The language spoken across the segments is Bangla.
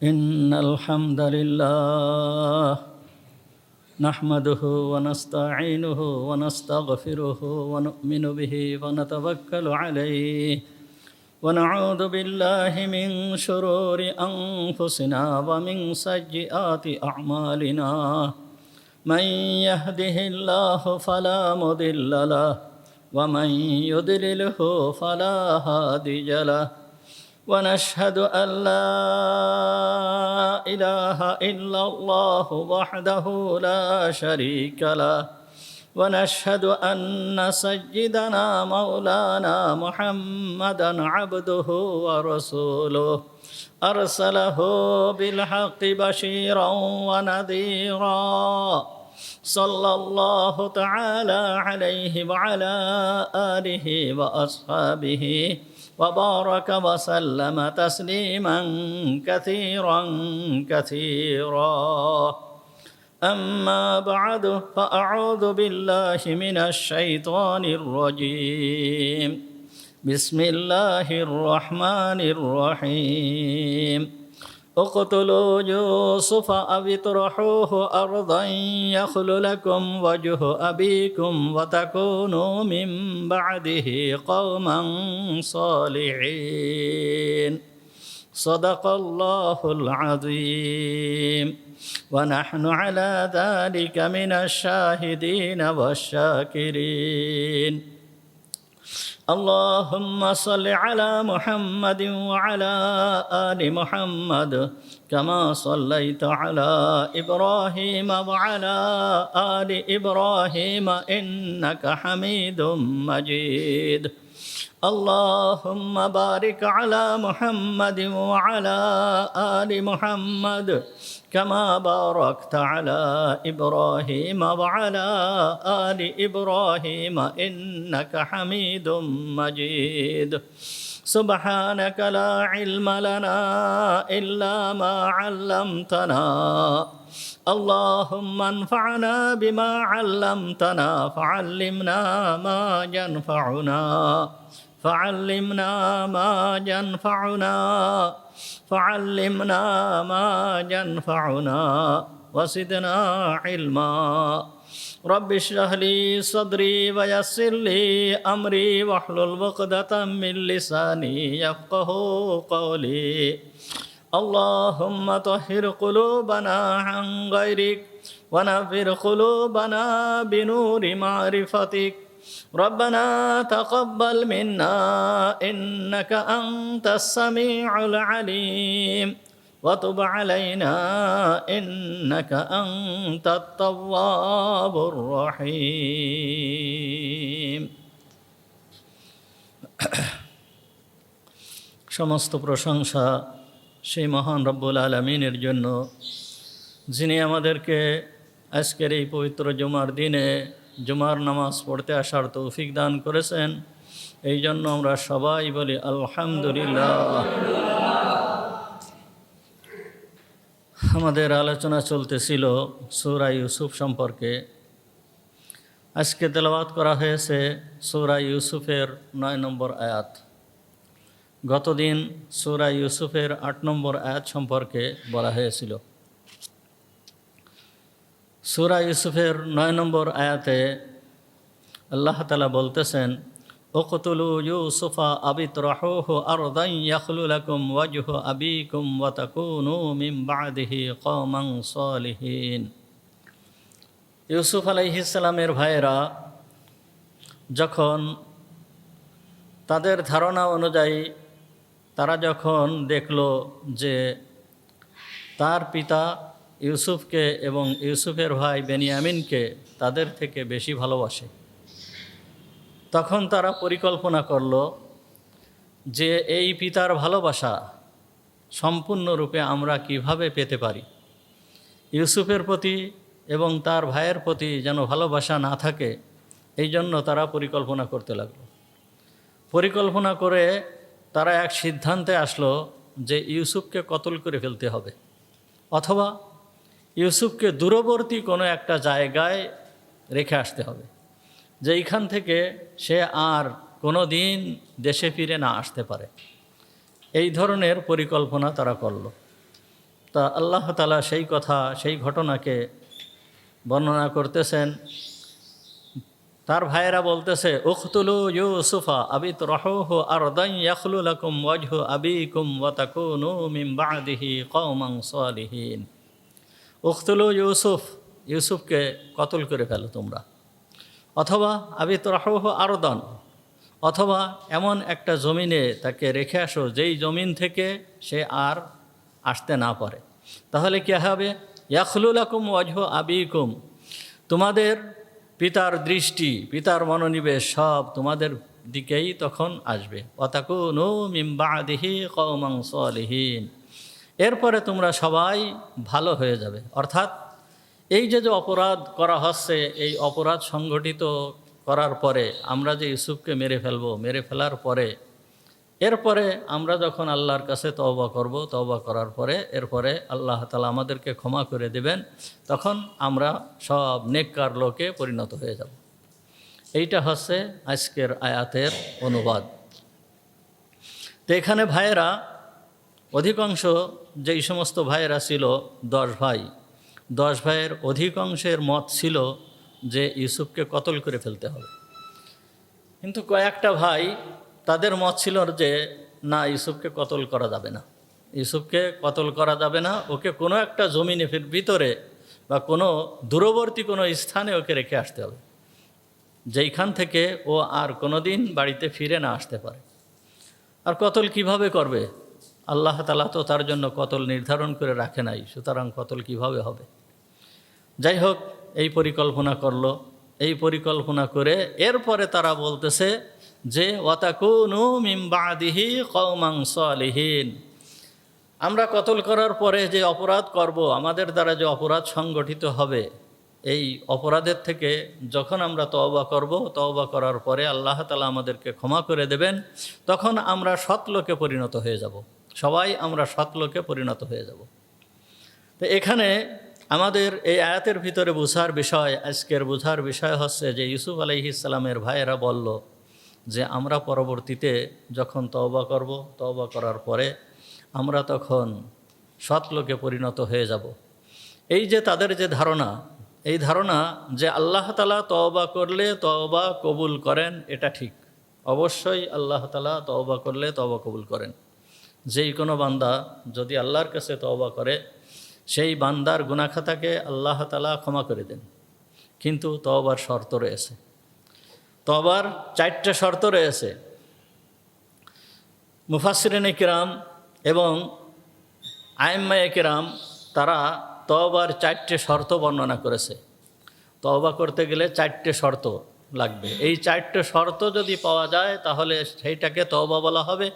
إن الحمد لله نحمده ونستعينه ونستغفره ونؤمن به ونتوكل عليه ونعوذ بالله من شرور أنفسنا ومن سيئات أعمالنا من يهده الله فلا مضل له ومن يضلله فلا هادي له ونشهد أن لا إله إلا الله وحده لا شريك له ونشهد أن سيدنا مولانا محمدًا عبده ورسوله أرسله بالحق بشيرًا ونذيرًا صلى الله تعالى عليه وعلى آله وأصحابه وبارك وسلم تسليما كثيرا كثيرا أما بعد فأعوذ بالله من الشيطان الرجيم بسم الله الرحمن الرحيم اقتلوا يوسف أو اطرحوه أرضا يخل لكم وجه أبيكم وتكونوا من بعده قوما صالحين صدق الله العظيم ونحن على ذلك من الشاهدين والشاكرين اللهم صل على محمد وعلى آل محمد كما صليت على إبراهيم وعلى آل إبراهيم إنك حميد مجيد اللهم بارك على محمد وعلى آل محمد كما باركت على إبراهيم وعلى آل إبراهيم إنك حميد مجيد سبحانك لا علم لنا إلا ما علمتنا اللهم انفعنا بما علمتنا فعلمنا ما ينفعنا فعلمنا ما ينفعنا فعلمنا ما ينفعنا وزدنا علما رب اشرح لي صدري ويسر لي أمري واحلل عقدة من لساني يفقهوا قولي اللهم طهر قلوبنا عن غيرك ونفر قلوبنا بنور معرفتك ربنا تقبل منا إنك أنت السميع العليم وتب علينا إنك أنت التواب الرحيم সমস্ত প্রশংসা সেই মহান রব্বুল আলামিনের জন্য যিনি আমাদেরকে আজকের এই পবিত্র জুমার দিনে জুমার নামাজ পড়তে আসার তৌফিক দান করেছেন। এই জন্য আমরা সবাই বলি আলহামদুলিল্লাহ। আমাদের আলোচনা চলতেছিল সূরা ইউসুফ সম্পর্কে। আজকে তেলাওয়াত করা হয়েছে সূরা ইউসুফের 9 নম্বর আয়াত। গতদিন সূরা ইউসুফের 8 নম্বর আয়াত সম্পর্কে বলা হয়েছিল। সূরা ইউসুফের 9 নম্বর আয়াতে আল্লাহ তাআলা বলতেছেন, উকতুলু ইউসুফা আবিতরাহুহু আরদান ইয়াখলু লাকুম ওয়াজহু আবিকুম ওয়া তাকুনু মিন বা'দিহি কওমান সালিহিন। ইউসুফ আলাইহিস সালামের ভাইয়েরা যখন তাদের ধারণা অনুযায়ী তারা যখন দেখল যে তার পিতা ইউসুফকে এবং ইউসুফের ভাই বেনিয়ামিনকে তাদের থেকে বেশি ভালোবাসে, তখন তারা পরিকল্পনা করল যে এই পিতার ভালোবাসা সম্পূর্ণরূপে আমরা কিভাবে পেতে পারি। ইউসুফের প্রতি এবং তার ভাইয়ের প্রতি যেন ভালোবাসা না থাকে, এই জন্য তারা পরিকল্পনা করতে লাগলো। পরিকল্পনা করে তারা এক সিদ্ধান্তে আসলো যে ইউসুফকে কতল করে ফেলতে হবে, অথবা ইউসুফকে দূরবর্তী কোনো একটা জায়গায় রেখে আসতে হবে, যেইখান থেকে সে আর কোনো দিন দেশে ফিরে না আসতে পারে। এই ধরনের পরিকল্পনা তারা করল। তা আল্লাহ তাআলা সেই কথা, সেই ঘটনাকে বর্ণনা করতেছেন। তার ভাইয়েরা বলতেছে, উখতুলু ইউসুফা আবিতরাহুহু আরদান ইয়াখলু লাকুম ওয়াজহু আবিকুম ওয়া তাকুনু মিন বা'দিহি কওমান সালিহিন। উখতুলু ইউসুফ, ইউসুফকে কতল করে ফেলো তোমরা, অথবা আবিতরাহুহু আরদান, অথবা এমন একটা জমিনে তাকে রেখে আসো যেই জমিন থেকে সে আর আসতে না পারে। তাহলে কী হবে? ইয়াখলু লাকুম ওয়াজহু আবিকুম, তোমাদের পিতার দৃষ্টি, পিতার মনোনিবেশ সব তোমাদের দিকেই তখন আসবে। ওয়া তাকুনু মিন বা'দিহি কওমান সালিহিন, এরপরে তোমরা সবাই ভালো হয়ে যাবে। অর্থাৎ এই যে অপরাধ করা হচ্ছে, এই অপরাধ সংগঠিত করার পরে আমরা যে ইউসুফকে মেরে ফেলবো, মেরে ফেলার পরে এরপরে আমরা যখন আল্লাহর কাছে তওবা করব, তওবা করার পরে এরপরে আল্লাহ তাআলা আমাদেরকে ক্ষমা করে দেবেন, তখন আমরা সব নেককার লোকে পরিণত হয়ে যাব। এইটা হচ্ছে আজকের আয়াতের অনুবাদ। তো এখানে ভাইয়েরা, অধিকাংশ যেই সমস্ত ভাইয়েরা ছিল 10 ভাই, 10 ভাইয়ের অধিকাংশের মত ছিল যে ইউসুফকে কতল করে ফেলতে হবে। কিন্তু কয়েকটা ভাই তাদের মত ছিল যে না, ইউসুফকে কতল করা যাবে না, ইউসুফকে কতল করা যাবে না, ওকে কোনো একটা জমিনের ভিতরে বা কোনো দূরবর্তী কোনো স্থানে ওকে রেখে আসতে হবে, যেইখান থেকে ও আর কোনো দিন বাড়িতে ফিরে না আসতে পারে। আর কতল কিভাবে করবে? আল্লাহ তাআলা তো তার জন্য কতল নির্ধারণ করে রাখে নাই, সুতরাং কতল কিভাবে হবে? যাই হোক, এই পরিকল্পনা করলো। এই পরিকল্পনা করে এরপরে তারা বলতেছে যে ওয়া তাকুনু মিন বা'দিহি কওমান সালিহিন, আমরা কতল করার পরে যে অপরাধ করব, আমাদের দ্বারা যে অপরাধ সংগঠিত হবে, এই অপরাধের থেকে যখন আমরা তওবা করব, তওবা করার পরে আল্লাহ তাআলা আমাদেরকে ক্ষমা করে দেবেন, তখন আমরা সৎ লোকে পরিণত হয়ে যাব, সবাই আমরা সৎ লোকে পরিণত হয়ে যাব। তো এখানে আমাদের এই আয়াতের ভিতরে বোঝার বিষয়, আজকের বোঝার বিষয় হচ্ছে যে ইউসুফ আলাইহিস সালামের ভাইয়েরা বলল যে আমরা পরবর্তীতে যখন তওবা করব, তওবা করার পরে আমরা তখন সৎ লোকে পরিণত হয়ে যাব। এই যে তাদের যে ধারণা, এই ধারণা যে আল্লাহ তাআলা তওবা করলে তওবা কবুল করেন, এটা ঠিক। অবশ্যই আল্লাহ তাআলা তওবা করলে তওবা কবুল করেন। যেই কোনো বান্দা যদি আল্লাহর কাছে তওবা করে, সেই বান্দার গুনাহ খাতাকে আল্লাহ তাআলা ক্ষমা করে দেন। কিন্তু তওবার শর্ত রয়েছে, তওবার 4টে শর্ত রয়েছে। মুফাসসিরিনে কিরাম এবং আইম্মায়ে কিরাম তারা তওবার 4টে শর্ত বর্ণনা করেছে। তওবা করতে গেলে 4টে শর্ত লাগবে। এই 4টে শর্ত যদি পাওয়া যায় তাহলে সেইটাকে তওবা বলা হবে,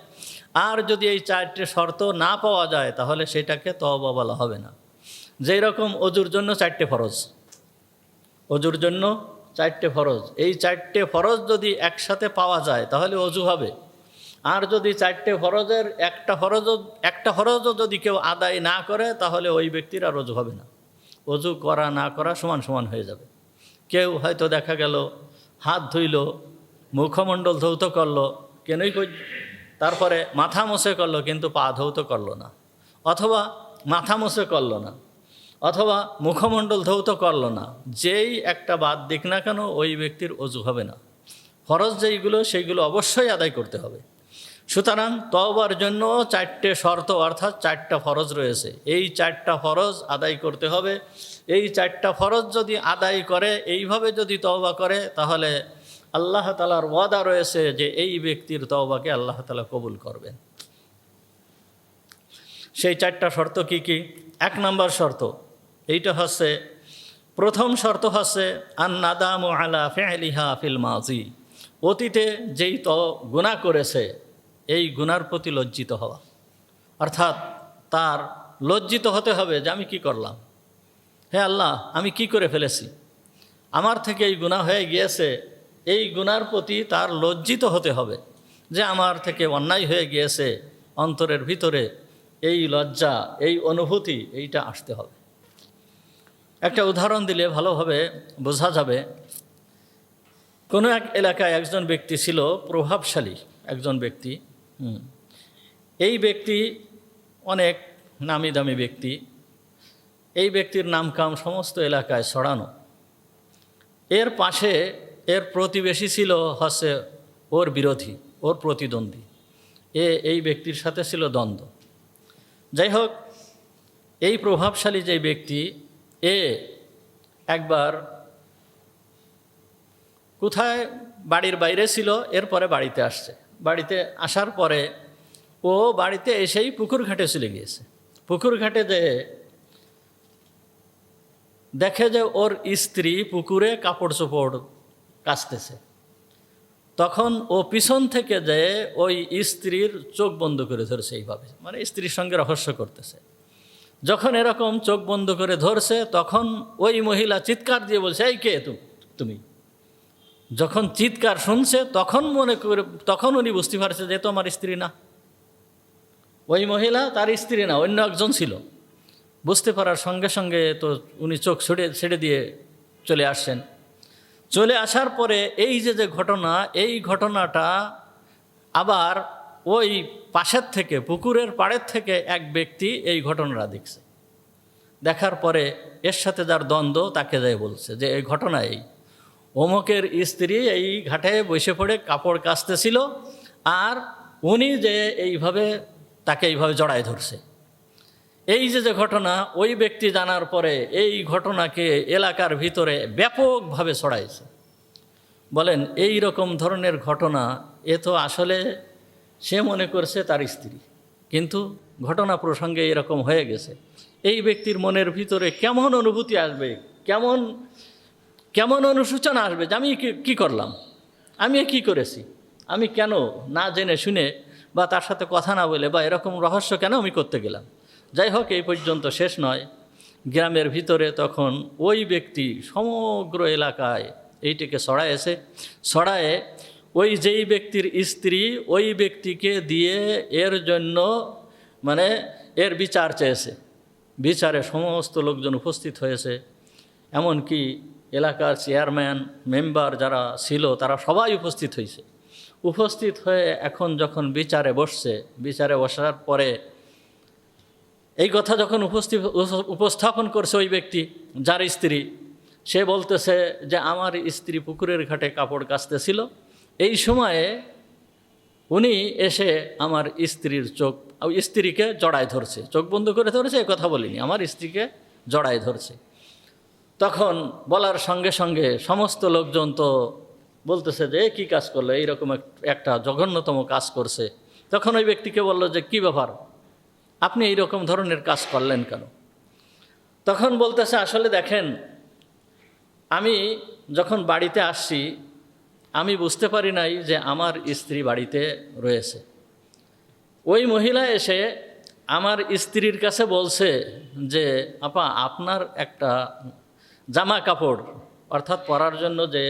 আর যদি এই 4টে শর্ত না পাওয়া যায় তাহলে সেটাকে তওবা বলা হবে না। যেই রকম অজুর জন্য 4টে ফরজ, অজুর জন্য 4টে ফরজ, এই 4টে ফরজ যদি একসাথে পাওয়া যায় তাহলে অজু হবে। আর যদি 4টে ফরজের একটা ফরজও যদি কেউ আদায় না করে তাহলে ওই ব্যক্তির আর অজু হবে না। অজু করা না করা সমান সমান হয়ে যাবে। কেউ হয়তো দেখা গেল হাত ধুইল, মুখমণ্ডল ধৌত করলো, কেনই তারপরে মাথা মুছে করলো কিন্তু পা ধৌত করলো না, অথবা মাথা মুছে করলো না, অথবা মুখমণ্ডল ধৌত করলো না, যেই একটা বাদ দিক না কেন ওই ব্যক্তির অজু হবে না। ফরজ যেইগুলো সেইগুলো অবশ্যই আদায় করতে হবে। সুতরাং তওবার জন্য 4টে শর্ত অর্থাৎ 4টা ফরজ রয়েছে। এই 4টা ফরজ আদায় করতে হবে। এই 4টা ফরজ যদি আদায় করে, এইভাবে যদি তওবা করে, তাহলে আল্লাহ তাআলার ওয়াদা রয়েছে যে এই ব্যক্তির তওবাকে আল্লাহ তাআলা কবুল করবেন। সেই 4টা শর্ত কি কি? 1 নম্বর শর্ত এইটা হচ্ছে, প্রথম শর্ত হচ্ছে আন-নাদামু আলা ফি'লিহা ফিল মাজি, অতীতে যেই গুনাহ করেছে এই গুনার প্রতি লজ্জিত হওয়া। অর্থাৎ তার লজ্জিত হতে হবে যে আমি কি করলাম, হে আল্লাহ আমি কি করে ফেলেছি, আমার থেকে এই গুনাহ হয়ে গিয়েছে। এই গুনার প্রতি তার লজ্জিত হতে হবে যে আমার থেকে অন্যায় হয়ে গিয়েছে। অন্তরের ভিতরে এই লজ্জা, এই অনুভূতি, এইটা আসতে হবে। একটা উদাহরণ দিলে ভালোভাবে বোঝা যাবে। কোনো এক এলাকায় একজন ব্যক্তি ছিল, প্রভাবশালী একজন ব্যক্তি। এই ব্যক্তি অনেক নামি দামি ব্যক্তি, এই ব্যক্তির নামকাম সমস্ত এলাকায় ছড়ানো। এর পাশে এর প্রতিবেশী ছিল হচ্ছে ওর বিরোধী, ওর প্রতিদ্বন্দ্বী। এই ব্যক্তির সাথে ছিল দ্বন্দ্ব। যাই হোক, এই প্রভাবশালী যে ব্যক্তি একবার কোথায় বাড়ির বাইরে ছিল, এরপরে বাড়িতে আসছে। বাড়িতে আসার পরে ও বাড়িতে এসেই পুকুর ঘাটে চলে গিয়েছে। পুকুর ঘাটে যে দেখে যে ওর স্ত্রী পুকুরে কাপড় চোপড় কাচতেছে। তখন ও পিছন থেকে যে ওই স্ত্রীর চোখ বন্ধ করে ধরছে, এইভাবে মানে স্ত্রীর সঙ্গে রহস্য করতেছে। যখন এরকম চোখ বন্ধ করে ধরছে, তখন ওই মহিলা চিৎকার দিয়ে বলছে, এই কে তুমি? যখন চিৎকার শুনছে তখন উনি বুঝতে পারছে যে তো আমার স্ত্রী না, ওই মহিলা তার স্ত্রী না, অন্য একজন ছিল। বুঝতে পারার সঙ্গে সঙ্গে তো উনি চোখ ছেড়ে দিয়ে চলে আসছেন। চলে আসার পরে এই যে ঘটনা, এই ঘটনাটা আবার ওই পাশের থেকে, পুকুরের পাড়ের থেকে এক ব্যক্তি এই ঘটনাটা দেখছে। দেখার পরে এর সাথে যার দ্বন্দ্ব তাকে যায় বলছে যে এই ঘটনা অমুকের স্ত্রী এই ঘাটে বসে পড়ে কাপড় কাচতেছিল, আর উনি যে তাকে এইভাবে জড়ায় ধরছে। এই যে ঘটনা, ওই ব্যক্তি জানার পরে এই ঘটনাকে এলাকার ভিতরে ব্যাপকভাবে ছড়াইছে। বলেন, এই রকম ধরনের ঘটনা তো আসলে সে মনে করছে তার স্ত্রী, কিন্তু ঘটনা প্রসঙ্গে এরকম হয়ে গেছে। এই ব্যক্তির মনের ভিতরে কেমন অনুভূতি আসবে, কেমন অনুশোচনা আসবে যে আমি কি করলাম, আমি কি করেছি, আমি কেন না জেনে শুনে বা তার সাথে কথা না বলে বা এরকম রহস্য কেন আমি করতে গেলাম। যাই হোক, এই পর্যন্ত শেষ নয়। গ্রামের ভিতরে তখন ওই ব্যক্তি সমগ্র এলাকায় এইটিকে ছড়ায়ে ওই যেই ব্যক্তির স্ত্রী, ওই ব্যক্তিকে দিয়ে এর জন্য এর বিচার চেয়েছে। বিচারে সমস্ত লোকজন উপস্থিত হয়েছে, এমনকি এলাকার চেয়ারম্যান, মেম্বার যারা ছিল তারা সবাই উপস্থিত হয়েছে। উপস্থিত হয়ে এখন যখন বিচারে বসার পরে এই কথা যখন উপস্থাপন করছে ওই ব্যক্তি যার স্ত্রী, সে বলতেছে যে আমার স্ত্রী পুকুরের ঘাটে কাপড় কাচতেছিল, এই সময়ে উনি এসে আমার স্ত্রীকে জড়ায় ধরছে, চোখ বন্ধ করে ধরেছে, এ কথা বলিনি, আমার স্ত্রীকে জড়ায় ধরছে। তখন বলার সঙ্গে সঙ্গে সমস্ত লোকজন তো বলতেছে যে কী কাজ করলো, এইরকম একটা জঘন্যতম কাজ করছে। তখন ওই ব্যক্তিকে বলল যে কী ব্যাপার, আপনি এইরকম ধরনের কাজ করলেন কেন? তখন বলতেছে, আসলে দেখেন, আমি যখন বাড়িতে আসছি আমি বুঝতে পারি নাই যে আমার স্ত্রী বাড়িতে রয়েছে। ওই মহিলা এসে আমার স্ত্রীর কাছে বলছে যে আপা, আপনার একটা জামা কাপড়, অর্থাৎ পরার জন্য যে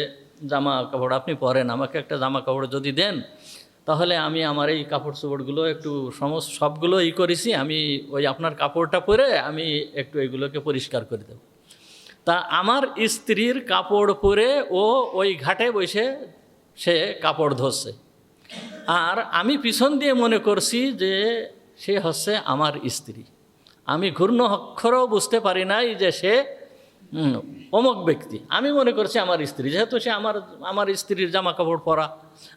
জামা কাপড় আপনি পরেন, আমাকে একটা জামা কাপড় যদি দেন তাহলে আমি আমার এই কাপড় চোপড়গুলো একটু সবগুলো করেছি, আমি ওই আপনার কাপড়টা পরে আমি একটু এগুলোকে পরিষ্কার করে দেব। তা আমার স্ত্রীর কাপড় পরে ও ওই ঘাটে বসে সে কাপড় ধরছে, আর আমি পিছন দিয়ে মনে করছি যে সে হচ্ছে আমার স্ত্রী। আমি ঘূর্ণ অক্ষরও বুঝতে পারি নাই যে সে অমুক ব্যক্তি, আমি মনে করছি আমার স্ত্রী, যেহেতু সে আমার স্ত্রীর জামা কাপড় পরা,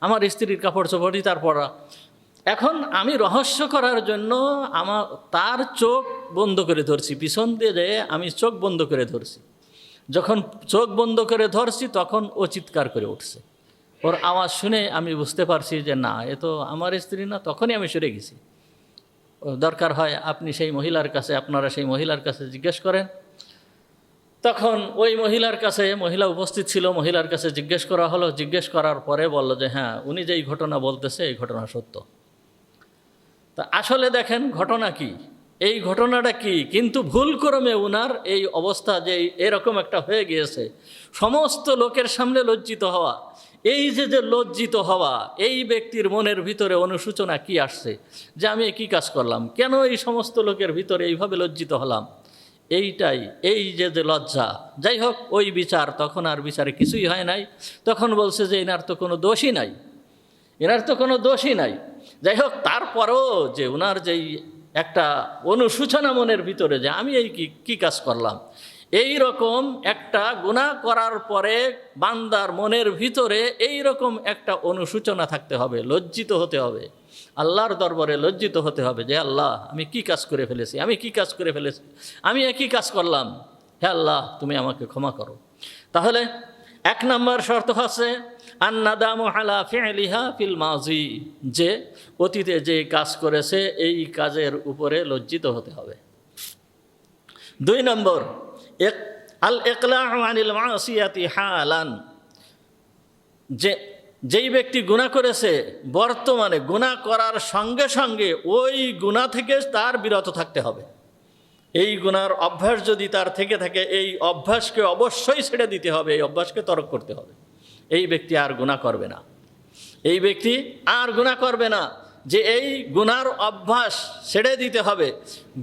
আমার স্ত্রীর কাপড় চোপড়ই তার পরা। এখন আমি রহস্য করার জন্য তার চোখ বন্ধ করে ধরছি, পিছন দিয়ে যেয়ে আমি চোখ বন্ধ করে ধরছি। যখন চোখ বন্ধ করে ধরছি তখন ও চিৎকার করে উঠছে। ওর আওয়াজ শুনে আমি বুঝতে পারছি যে না, এ তো আমার স্ত্রী না। তখনই আমি সরে গেছি। দরকার হয় আপনারা সেই মহিলার কাছে জিজ্ঞেস করেন। তখন ওই মহিলা উপস্থিত ছিল, মহিলার কাছে জিজ্ঞেস করা হলো। জিজ্ঞেস করার পরে বলল যে হ্যাঁ, উনি যেই ঘটনা বলতেছে এই ঘটনা সত্য। তা আসলে দেখেন ঘটনা কি, এই ঘটনাটা কি, কিন্তু ভুলক্রমে উনার এই অবস্থা যে এরকম একটা হয়ে গিয়েছে, সমস্ত লোকের সামনে লজ্জিত হওয়া, এই যে লজ্জিত হওয়া, এই ব্যক্তির মনের ভিতরে অনুশোচনা কি আসছে যে আমি কি কাজ করলাম, কেন এই সমস্ত লোকের ভিতরে এইভাবে লজ্জিত হলাম, এইটাই এই যে লজ্জা। যাই হোক, ওই বিচার, তখন আর বিচারে কিছুই হয় নাই। তখন বলছে যে এনার তো কোনো দোষই নাই। যাই হোক, তারপরেও যে ওনার যেই একটা অনুশোচনা মনের ভিতরে যে আমি এই কি কাজ করলাম। এই রকম একটা গুনাহ করার পরে বান্দার মনের ভিতরে এই রকম একটা অনুশোচনা থাকতে হবে, লজ্জিত হতে হবে, আল্লাহর দরবারে লজ্জিত হতে হবে যে আল্লাহ আমি কি কাজ করে ফেলেছি, আমি একই কাজ করলাম, হে আল্লাহ তুমি আমাকে ক্ষমা করো। তাহলে 1 নম্বর শর্ত আছে আন্নাদামু আলা ফি'লিহা ফিল মাজি, যে অতীতে যে কাজ করেছে এই কাজের উপরে লজ্জিত হতে হবে। 2 নম্বর আল ইকলাউ আনিল মাসিয়াতি হালান, যেই ব্যক্তি গুনাহ করেছে বর্তমানে গুনাহ করার সঙ্গে সঙ্গে ওই গুনাহ থেকে তার বিরত থাকতে হবে। এই গুনার অভ্যাস যদি তার থেকে থাকে এই অভ্যাসকে অবশ্যই ছেড়ে দিতে হবে, এই অভ্যাসকে তরক করতে হবে। এই ব্যক্তি আর গুনাহ করবে না, এই ব্যক্তি আর গুনাহ করবে না। যে এই গুনার অভ্যাস ছেড়ে দিতে হবে,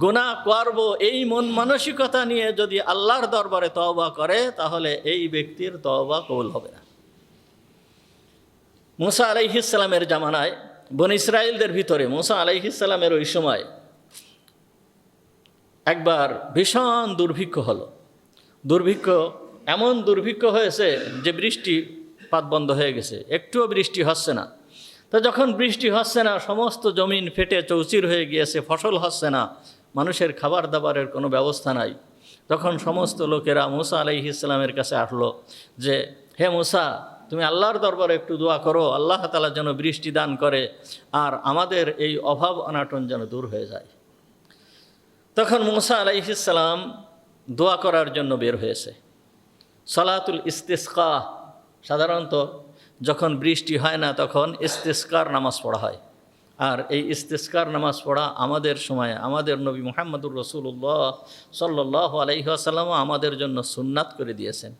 গুনাহ করব এই মন মানসিকতা নিয়ে যদি আল্লাহর দরবারে তওবা করে তাহলে এই ব্যক্তির তওবা কবুল হবে না। মুসা আলাইহিস সালামের জামানায় বনী ইসরাইলদের ভিতরে মুসা আলাইহিস সালামের ওই সময় একবার ভীষণ দুর্ভিক্ষ হলো। এমন দুর্ভিক্ষ হয়েছে যে বৃষ্টিপাত বন্ধ হয়ে গেছে, একটুও বৃষ্টি হচ্ছে না। তো যখন বৃষ্টি হচ্ছে না, সমস্ত জমিন ফেটে চৌচির হয়ে গিয়েছে, ফসল হচ্ছে না, মানুষের খাবার দাবারের কোনো ব্যবস্থা নাই, তখন সমস্ত লোকেরা মুসা আলাইহিস সালামের কাছে আসলো যে হে মুসা, তুমি আল্লাহর দরবারে একটু দোয়া করো, আল্লাহ তাআলা যেন বৃষ্টি দান করে আর আমাদের এই অভাব অনাটন যেন দূর হয়ে যায়। তখন মুসা আলাইহিস সালাম দোয়া করার জন্য বের হয়েছে। সালাতুল ইস্তিসকা, সাধারণত যখন বৃষ্টি হয় না তখন ইস্তিসকার নামাজ পড়া হয়। আর এই ইস্তিসকার নামাজ পড়া আমাদের সময়ে আমাদের নবী মুহাম্মদুর রাসূলুল্লাহ সাল্লাল্লাহু আলাইহি ওয়াসাল্লাম আমাদের জন্য সুন্নাত করে দিয়েছেন।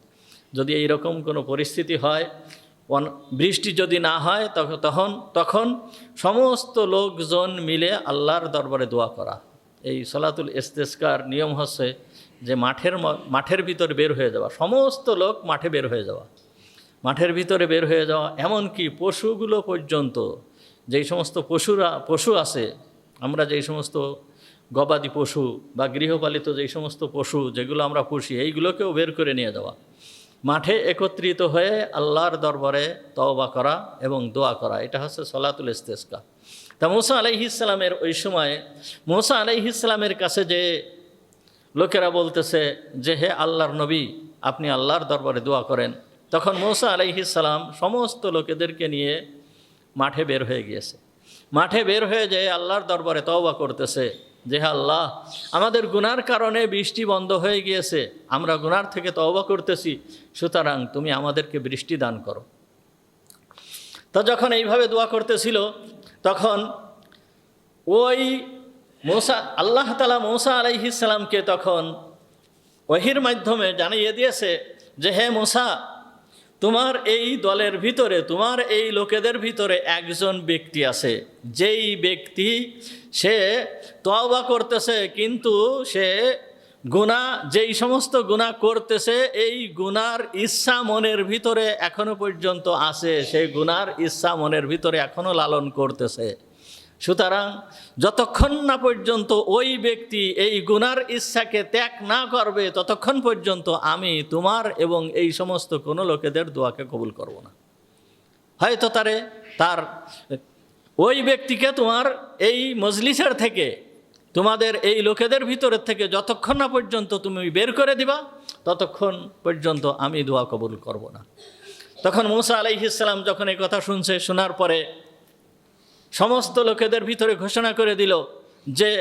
যদি এই রকম কোনো পরিস্থিতি হয়, বৃষ্টি যদি না হয় তখন সমস্ত লোকজন মিলে আল্লাহর দরবারে দোয়া করা। এই সালাতুল ইস্তিসকার নিয়ম হচ্ছে যে মাঠের ভিতরে বের হয়ে যাওয়া, সমস্ত লোক মাঠে বের হয়ে যাওয়া, মাঠের ভিতরে বের হয়ে যাওয়া, এমনকি পশুগুলো পর্যন্ত, যেই সমস্ত পশু আছে, আমরা যেই সমস্ত গবাদি পশু বা গৃহপালিত যেই সমস্ত পশু যেগুলো আমরা পুষি, এইগুলোকেও বের করে নিয়ে যাওয়া, মাঠে একত্রিত হয়ে আল্লাহর দরবারে তওবা করা এবং দোয়া করা, এটা হচ্ছে সালাতুল ইস্তিসকা। তা মুসা আলাইহিস সালামের ওই সময় মুসা আলাইহিস সালামের কাছে যে লোকেরা বলতেছে যে হে আল্লাহর নবী, আপনি আল্লাহর দরবারে দোয়া করেন, তখন মুসা আলাইহিস সালাম সমস্ত লোকেদেরকে নিয়ে মাঠে বের হয়ে গিয়েছে। মাঠে বের হয়ে যেয়ে আল্লাহর দরবারে তওবা করতেছে যে হে আল্লাহ, আমাদের গুনার কারণে বৃষ্টি বন্ধ হয়ে গিয়েছে, আমরা গুনার থেকে তওবা করতেছি, সুতরাং তুমি আমাদেরকে বৃষ্টি দান করো। তো যখন এইভাবে দোয়া করতেছিল তখন ওই আল্লাহ তাআলা মুসা আলাইহিস সালামকে তখন ওহীর মাধ্যমে জানিয়ে দিয়েছে যে হে মুসা, তোমার এই দলের ভিতরে, তোমার এই লোকেদের ভিতরে একজন ব্যক্তি আছে, যেই ব্যক্তি সে তওবা করতেছে, কিন্তু সে যেই সমস্ত গুনাহ করতেছে এই গুনার ইচ্ছা মনের ভিতরে এখনো পর্যন্ত আছে, সেই গুনার ইচ্ছা মনের ভিতরে এখনো লালন করতেছে। সুতরাং যতক্ষণ না পর্যন্ত ওই ব্যক্তি এই গুনার ইচ্ছাকে ত্যাগ না করবে ততক্ষণ পর্যন্ত আমি তোমার এবং এই সমস্ত কোনো লোকেদের দোয়াকে কবুল করব না। হয়তো তার ওই ব্যক্তিকে তোমার এই মজলিসের থেকে, তোমাদের এই লোকেদের ভিতরের থেকে যতক্ষণ না পর্যন্ত তুমি বের করে দিবা ততক্ষণ পর্যন্ত আমি দোয়া কবুল করব না। তখন মুসা আলাইহিস সালাম যখন এই কথা শুনছে, শোনার পরে সমস্ত লোকেদের ভিতরে ঘোষণা করে দিল যে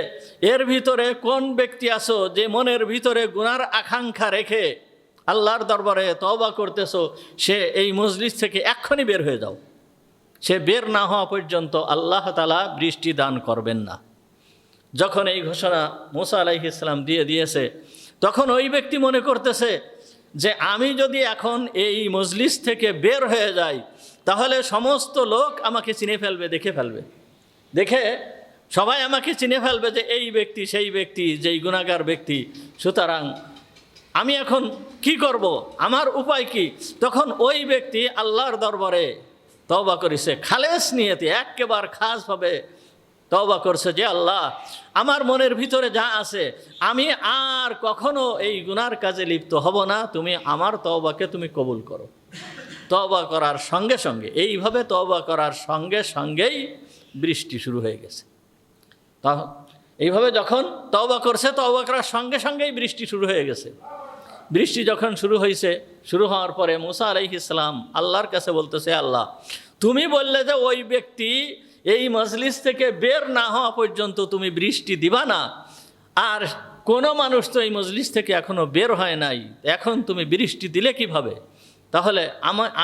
এর ভিতরে কোন ব্যক্তি আছো যে মনের ভিতরে গুনার আকাঙ্ক্ষা রেখে আল্লাহর দরবারে তওবা করতেছো, সে এই মজলিস থেকে এক্ষুনি বের হয়ে যাও। সে বের না হওয়া পর্যন্ত আল্লাহ তাআলা বৃষ্টি দান করবেন না। যখন এই ঘোষণা মুসা আলাইহিস সালাম দিয়ে দিয়েছে, তখন ওই ব্যক্তি মনে করতেছে যে আমি যদি এখন এই মজলিস থেকে বের হয়ে যাই তাহলে সমস্ত লোক আমাকে চিনে ফেলবে, দেখে সবাই আমাকে চিনে ফেলবে যে এই ব্যক্তি সেই ব্যক্তি, যেই গুনাহগার ব্যক্তি। সুতরাং আমি এখন কি করব, আমার উপায় কি? তখন ওই ব্যক্তি আল্লাহর দরবারে তওবা করেছে খালেস নিয়তে, একেবারে খাসভাবে তওবা করছে যে আল্লাহ আমার মনের ভিতরে যা আছে আমি আর কখনো এই গুনার কাজে লিপ্ত হব না, তুমি আমার তওবাকে তুমি কবুল করো। তওবা করার সঙ্গে সঙ্গে, এইভাবে তওবা করার সঙ্গে সঙ্গেই বৃষ্টি শুরু হয়ে গেছে। এইভাবে যখন তওবা করছে, তওবা করার সঙ্গে সঙ্গেই বৃষ্টি শুরু হয়ে গেছে। বৃষ্টি যখন শুরু হয়েছে, শুরু হওয়ার পরে মুসা আলাইহিস সালাম আল্লাহর কাছে বলতেছে, আল্লাহ তুমি বললে যে ওই ব্যক্তি এই মজলিস থেকে বের না হওয়া পর্যন্ত তুমি বৃষ্টি দিবা না, আর কোনো মানুষ তো এই মজলিস থেকে এখনো বের হয় নাই, এখন তুমি বৃষ্টি দিলে কিভাবে? তাহলে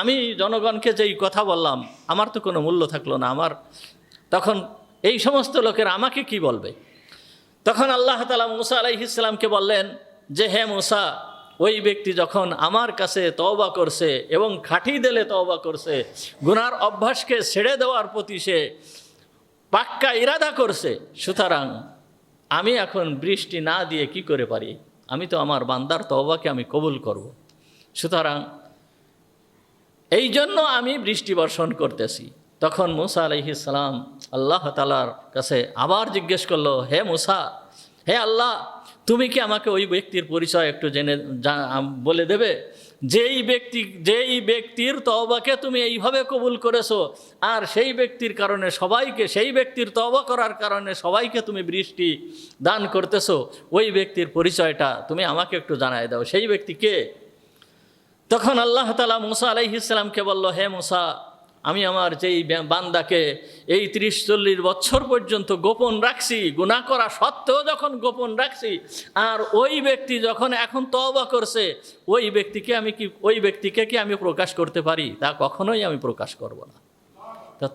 আমি জনগণকে যেই কথা বললাম আমার তো কোনো মূল্য থাকলো না, আমার তখন এই সমস্ত লোকের আমাকে কি বলবে? তখন আল্লাহ তাআলা মুসা আলাইহিস সালামকে বললেন যে হে মুসা, ওই ব্যক্তি যখন আমার কাছে তওবা করছে এবং খাঁটি দিলে তওবা করছে, গুনার অভ্যাসকে ছেড়ে দেওয়ার প্রতি সে পাক্কা ইরাদা করছে, সুতরাং আমি এখন বৃষ্টি না দিয়ে কি করে পারি? আমি তো আমার বান্দার তওবাকে আমি কবুল করব। সুতরাং এই জন্য আমি বৃষ্টি বর্ষণ করতেছি। তখন মুসা আলাইহিস সালাম আল্লাহ তাআলার কাছে আবার জিজ্ঞেস করলো, হে মুসা, হে আল্লাহ, তুমি কি আমাকে ওই ব্যক্তির পরিচয় একটু বলে দেবে যেই ব্যক্তির তওবাকে তুমি এইভাবে কবুল করেছো, আর সেই ব্যক্তির কারণে সবাইকে, সেই ব্যক্তির তওবা করার কারণে সবাইকে তুমি বৃষ্টি দান করতেছো, ওই ব্যক্তির পরিচয়টা তুমি আমাকে একটু জানায় দাও, সেই ব্যক্তি কে? তখন আল্লাহ তাআলা মুসা আলাইহিস সালামকে বলল, হে মুসা, আমি আমার যেই বান্দাকে এই 30-40 বছর পর্যন্ত গোপন রাখছি, গুনাহ করা সত্ত্বেও যখন গোপন রাখছি, আর ওই ব্যক্তি যখন এখন তওবা করছে, ওই ব্যক্তিকে কি আমি প্রকাশ করতে পারি? তা কখনোই আমি প্রকাশ করব না। তা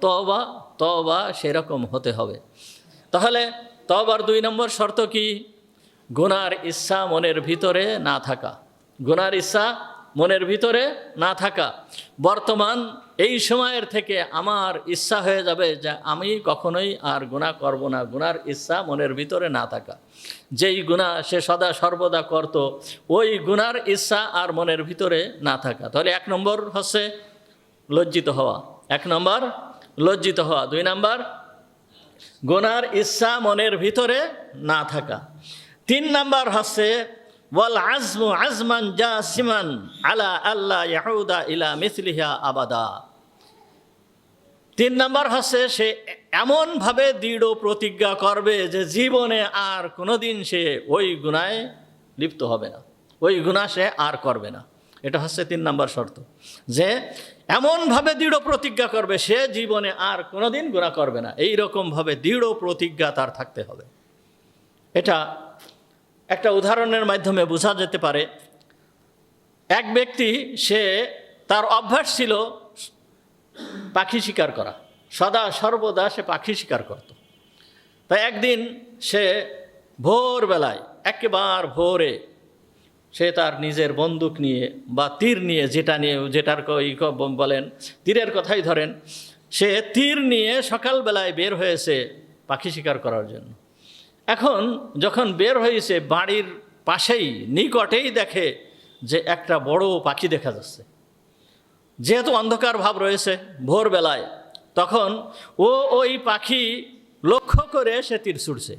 তওবা সেরকম হতে হবে। তাহলে তওবার 2 নম্বর শর্ত কি? গুনার ইচ্ছা মনের ভিতরে না থাকা। গুনার ইচ্ছা মনের ভিতরে না থাকা। বর্তমান এই সময়ের থেকে আমার ইচ্ছা হয়ে যাবে যে আমি কখনোই আর গুনাহ করব না, গুনার ইচ্ছা মনের ভিতরে না থাকা। যেই গুনাহ সে সদা সর্বদা করত, ওই গুনার ইচ্ছা আর মনের ভিতরে না থাকা। তাহলে 1 নম্বর হচ্ছে লজ্জিত হওয়া, 1 নম্বর লজ্জিত হওয়া। 2 নম্বর গুনার ইচ্ছা মনের ভিতরে না থাকা। 3 নম্বর হচ্ছে ওয়াল আজমু আজমান জাসিমান আলা আল্লাহ ইয়াউদা ইলা মিসলিহা আবাদা। 3 নম্বর হচ্ছে সে এমনভাবে দৃঢ় প্রতিজ্ঞা করবে যে জীবনে আর কোনোদিন সে ওই গুনায় লিপ্ত হবে না, ওই গুনাহ সে আর করবে না। এটা হচ্ছে 3 নম্বর শর্ত, যে এমনভাবে দৃঢ় প্রতিজ্ঞা করবে সে জীবনে আর কোনোদিন গুনাহ করবে না। এইরকমভাবে দৃঢ় প্রতিজ্ঞা তার থাকতে হবে। এটা একটা উদাহরণের মাধ্যমে বোঝা যেতে পারে। এক ব্যক্তি, সে তার অভ্যাস ছিল পাখি শিকার করা, সদা সর্বদা সে পাখি শিকার করত। তাই একদিন সে ভোরবেলায়, একেবারে ভোরে, সে তার নিজের বন্দুক নিয়ে বা তীর নিয়ে, যেটার বলেন তীরের কথাই ধরেন, সে তীর নিয়ে সকালবেলায় বের হয়েছে পাখি শিকার করার জন্য। এখন যখন বের হয়েছে, বাড়ির পাশেই নিকটেই দেখে যে একটা বড় পাখি দেখা যাচ্ছে। যেহেতু অন্ধকার ভাব রয়েছে ভোরবেলায়, তখন ওই পাখি লক্ষ্য করে সে তীর ছুড়ছে।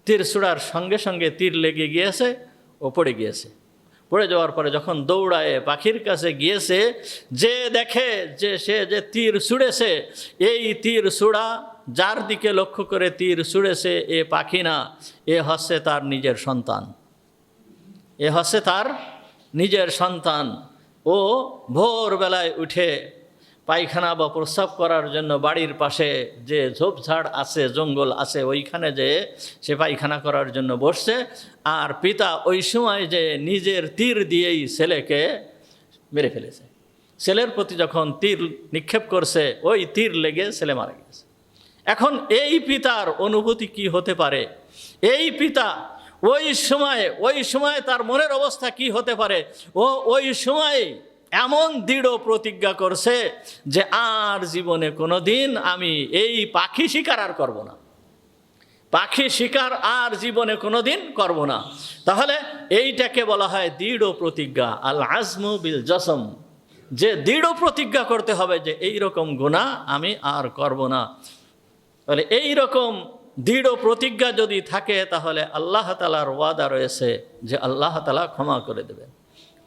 তীর ছুড়ার সঙ্গে সঙ্গে তীর লেগে গিয়েছে, ও পড়ে গিয়েছে। পড়ে যাওয়ার পরে যখন দৌড়ায় পাখির কাছে গিয়েছে, যে দেখে যে সে যে তীর ছুড়েছে, এই তীর ছুড়া যার দিকে লক্ষ্য করে তীর ছুড়েছে, এ পাখি না, এ হচ্ছে তার নিজের সন্তান, এ হচ্ছে তার নিজের সন্তান। ও ভোরবেলায় উঠে পায়খানা বা প্রস্রাব করার জন্য বাড়ির পাশে যে ঝোপঝাড় আছে, জঙ্গল আছে, ওইখানে যে সে পায়খানা করার জন্য বসছে। আর পিতা ওই সময় যে নিজের তীর দিয়েই ছেলেকে মেরে ফেলেছে। ছেলের প্রতি যখন তীর নিক্ষেপ করছে, ওই তীর লেগে ছেলে মারা গেছে। এখন এই পিতার অনুভূতি কি হতে পারে? এই পিতা ওই সময় তার মনের অবস্থা কি হতে পারে? ওই সময় এমন দৃঢ় প্রতিজ্ঞা করছে যে আর জীবনে কোনো দিন আমি এই পাখি শিকার আর করব না, পাখি শিকার আর জীবনে কোনো দিন করব না। তাহলে এইটাকে বলা হয় দৃঢ় প্রতিজ্ঞা, আল আজমু বিল জসম, যে দৃঢ় প্রতিজ্ঞা করতে হবে যে এই রকম গুনাহ আমি আর করব না। তাহলে এই রকম দৃঢ় প্রতিজ্ঞা যদি থাকে তাহলে আল্লাহ তাআলার ওয়াদা রয়েছে যে আল্লাহ তাআলা ক্ষমা করে দেবেন।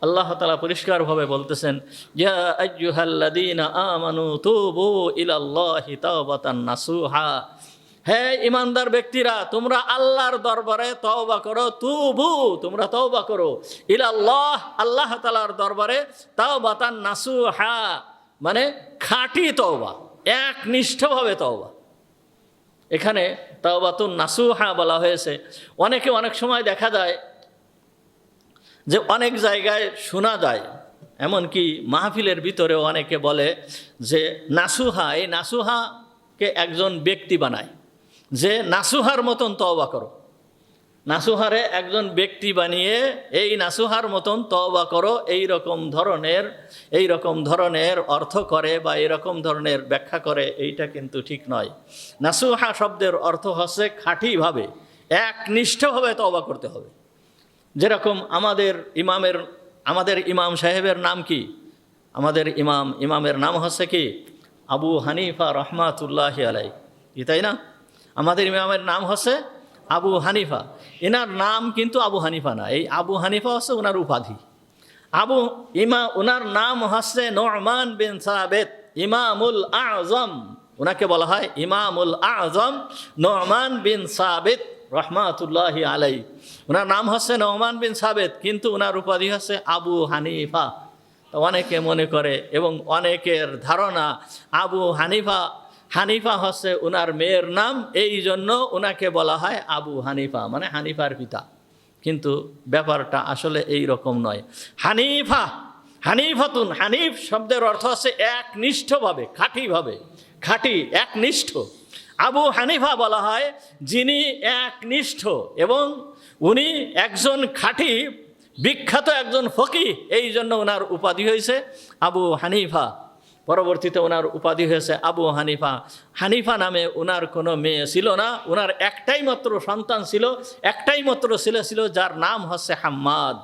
আল্লাহ তাআলা পরিষ্কারভাবে বলতেছেন, ইয়া আইয়ুহাল্লাযীনা আমানু তুবু ইলাল্লাহি তাওবাতান নাসুহা, হে ঈমানদার ব্যক্তিরা, তোমরা আল্লাহর দরবারে তওবা করো। তুবু, তোমরা তওবা করো, ইলাল্লাহ, আল্লাহ তাআলার দরবারে, তাওবাতান নাসুহা মানে খাঁটি তওবা, একনিষ্ঠভাবে তওবা। এখানে তাওবাতুন নাসুহা বলা হয়েছে। অনেক সময় দেখা যায় যে অনেক জায়গায় শোনা যায়, এমনকি মাহফিলের ভিতরেও অনেকে বলে যে নাসুহা, এই নাসুহাকে একজন ব্যক্তি বানায় যে নাসুহার মতন তওবা করো। নাসুহারে একজন ব্যক্তি বানিয়ে এই নাসুহার মতন তওবা করো এই রকম ধরনের অর্থ করে বা এরকম ধরনের ব্যাখ্যা করে, এইটা কিন্তু ঠিক নয়। নাসুহা শব্দের অর্থ হচ্ছে খাঁটিভাবে, একনিষ্ঠভাবে তওবা করতে হবে। যেরকম আমাদের ইমাম সাহেবের নাম কি? আমাদের ইমামের নাম হচ্ছে কি? আবু হানিফা রহমাতুল্লাহি আলাইহি, তাই না? আমাদের ইমামের নাম হচ্ছে আবু হানিফা। এনার নাম কিন্তু আবু হানিফা না, এই আবু হানিফা হচ্ছে ওনার উপাধি। ওনার নাম হচ্ছে নু'মান বিন সাবিত ইমামুল আযম, ওনাকে বলা হয় ইমামুল আযম নু'মান বিন সাবিত রহমাতুল্লাহি আলাইহি। ওনার নাম হচ্ছে নু'মান বিন সাবিত, কিন্তু ওনার উপাধি হচ্ছে আবু হানিফা। তো অনেকে মনে করে এবং অনেকের ধারণা আবু হানিফা হচ্ছে ওনার মেয়ের নাম, এই জন্য ওনাকে বলা হয় আবু হানিফা, মানে হানিফার পিতা। কিন্তু ব্যাপারটা আসলে এই রকম নয়। হানিফাতুন, হানিফ শব্দের অর্থ হচ্ছে একনিষ্ঠভাবে, খাঁটি একনিষ্ঠ। আবু হানিফা বলা হয় যিনি একনিষ্ঠ, এবং উনি একজন খাঁটি বিখ্যাত একজন ফকিহ, এই জন্য ওনার উপাধি হয়েছে আবু হানিফা। পরবর্তীতে ওনার উপাধি হয়েছে আবু হানিফা। হানিফা নামে ওনার কোনো মেয়ে ছিল না, ওনার একটাই মাত্র সন্তান ছিল, একটাই মাত্র ছেলে ছিল, যার নাম হচ্ছে হাম্মাদ।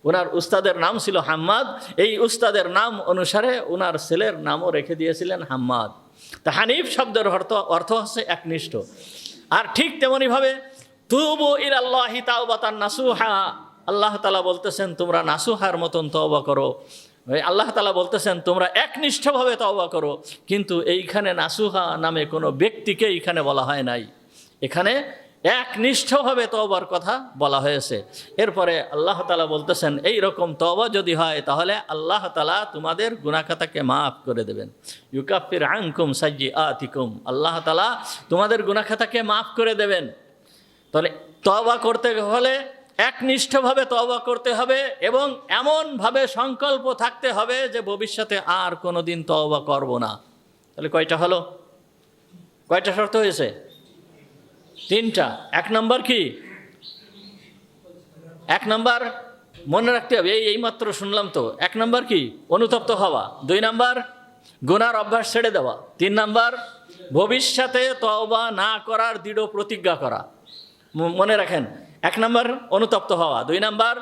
ওনার উস্তাদের নাম ছিল হাম্মাদ, এই উস্তাদের নাম অনুসারে ওনার ছেলের নামও রেখে দিয়েছিলেন হাম্মাদ। তা হানিফ শব্দের অর্থ হচ্ছে একনিষ্ঠ। আর ঠিক তেমনিভাবে তুবু ইলাল্লাহি তাওবাতান নাসুহা, আল্লাহ তাআলা বলতেছেন তোমরা নাসুহার মতন তওবা করো। আল্লাহ তাআলা বলতেছেন তোমরা একনিষ্ঠভাবে তওবা করো, কিন্তু এইখানে নাসুহা নামে কোনো ব্যক্তিকে এইখানে বলা হয় নাই, এখানে একনিষ্ঠভাবে তওবার কথা বলা হয়েছে। এরপরে আল্লাহ তাআলা বলতেছেন এই রকম তওবা যদি হয় তাহলে আল্লাহ তাআলা তোমাদের গুনাহ খাতাকে মাফ করে দেবেন। ইউকাফির আনকুম সাইয়্যাতিকুম, আল্লাহ তাআলা তোমাদের গুনাহ খাতাকে মাফ করে দেবেন। তাহলে তওবা করতে হলে একনিষ্ঠভাবে তওবা করতে হবে এবং এমনভাবে সংকল্প থাকতে হবে যে ভবিষ্যতে আর কোনো দিন তওবা করব না। তাহলে কয়টা হলো? কয়টা শর্ত হয়েছে? 3টা। 1 নম্বর কি? 1 নম্বর মনে রাখতে হবে, এইমাত্র শুনলাম তো। 1 নম্বর কি? অনুতপ্ত হওয়া। 2 নম্বর গুনার অভ্যাস ছেড়ে দেওয়া। 3 নম্বর ভবিষ্যতে তওবা না করার দৃঢ় প্রতিজ্ঞা করা। মনে রাখেন, 1 নম্বর অনুতপ্ত হওয়া, 2 নম্বর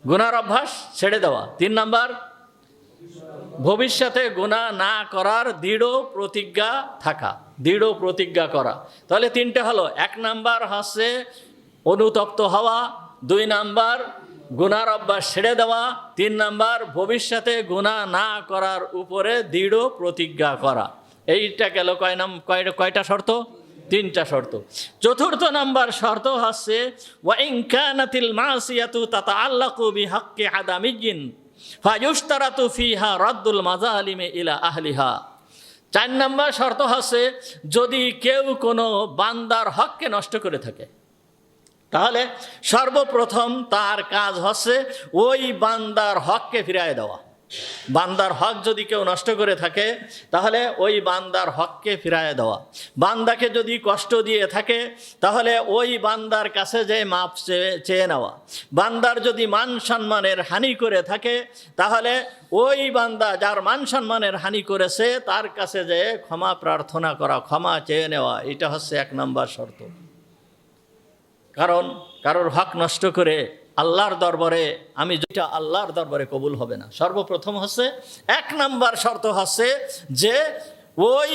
গুনার অভ্যাস ছেড়ে দেওয়া, 3 নম্বর ভবিষ্যতে গুনাহ না করার দৃঢ় প্রতিজ্ঞা করা। তাহলে 3টে হলো। 1 নম্বর হচ্ছে অনুতপ্ত হওয়া, 2 নম্বর গুনার অভ্যাস ছেড়ে দেওয়া, 3 নম্বর ভবিষ্যতে গুনাহ না করার উপরে দৃঢ় প্রতিজ্ঞা করা। এইটা গেল কয়টা শর্ত? 3টা শর্ত। 4র্থ নম্বর শর্ত হচ্ছে ওয়া ইন কানাতিল মাসিয়াতু তাতাআল্লাকু বিহাক্কি আদামিয়্যিন ফায়ুশতারাতু ফিহা রাদ্দুল মাযালিমি ইলা আহলিহা। 4 নম্বর শর্ত হচ্ছে যদি কেউ কোনো বান্দার হককে নষ্ট করে থাকে তাহলে সর্বপ্রথম তার কাজ হচ্ছে ওই বান্দার হককে ফিরিয়ে দেওয়া। বান্দার হক যদি কেউ নষ্ট করে থাকে তাহলে ওই বান্দার হককে ফিরিয়ে দেওয়া। বান্দাকে যদি কষ্ট দিয়ে থাকে তাহলে ওই বান্দার কাছে যে মাপ চেয়ে নেওয়া। বান্দার যদি মান সম্মানের হানি করে থাকে তাহলে ওই বান্দা যার মান সম্মানের হানি করেছে তার কাছে যে ক্ষমা প্রার্থনা করা, ক্ষমা চেয়ে নেওয়া, এটা হচ্ছে 1 নম্বর শর্ত। কারণ কারোর হক নষ্ট করে আল্লাহর দরবারে যেটা আল্লাহর দরবারে কবুল হবে না। সর্বপ্রথম হচ্ছে 1 নম্বর শর্ত হচ্ছে যে ওই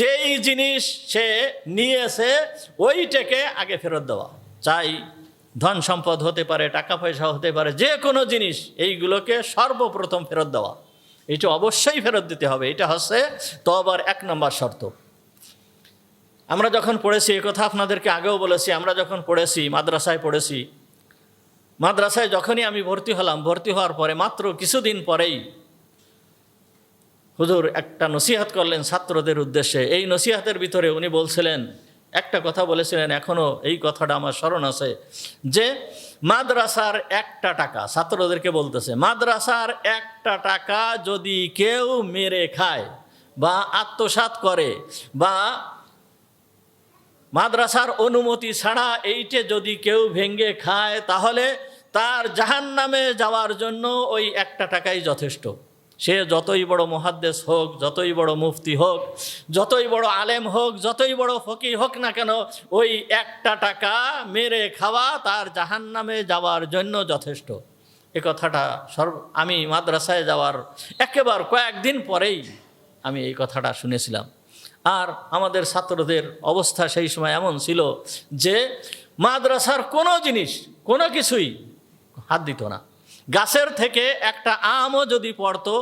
যেই জিনিস সে নিয়েছে ওইটাকে আগে ফেরত দেওয়া, চাই ধন সম্পদ হতে পারে, টাকা পয়সা হতে পারে, যে কোনো জিনিস, এইগুলোকে সর্বপ্রথম ফেরত দেওয়া। এটা অবশ্যই ফেরত দিতে হবে। এটা হচ্ছে তওবার 1 নম্বর শর্ত। আমরা যখন পড়েছি, এই কথা আপনাদেরকে আগেও বলেছি, আমরা যখন পড়েছি, মাদ্রাসায় পড়েছি, মাদ্রাসায় যখনই আমি ভর্তি হলাম, ভর্তি হওয়ার পরে মাত্র কিছুদিন পরেই হুজুর একটা নসিহত করলেন ছাত্রদের উদ্দেশ্যে। এই নসিহতের ভিতরে উনি বলছিলেন, একটা কথা বলেছিলেন, এখনও এই কথাটা আমার স্মরণ আছে, যে মাদ্রাসার 1টা টাকা, ছাত্রদেরকে বলতেছে, মাদ্রাসার 1টা টাকা যদি কেউ মেরে খায় বা আত্মসাৎ করে বা মাদ্রাসার অনুমতি ছাড়া এইটে যদি কেউ ভেঙে খায়, তাহলে তার জাহান্নামে যাওয়ার জন্য ওই 1টা টাকাই যথেষ্ট। সে যতই বড় মুহাদ্দিস হোক, যতই বড় মুফতি হোক, যতই বড় আলেম হোক, যতই বড় ফকিহ হোক না কেন, ওই 1টা টাকা মেরে খাওয়া তার জাহান্নামে যাওয়ার জন্য যথেষ্ট। এ কথাটা আমি মাদ্রাসায় যাওয়ার একেবারে কয়েকদিন পরেই আমি এই কথাটা শুনেছিলাম। আর আমাদের ছাত্রদের অবস্থা সেই সময় এমন ছিল যে মাদ্রাসার কোনো জিনিস, কোনো কিছুই হাত দিত না। গাছের থেকে একটা আমও যদি পড়তো,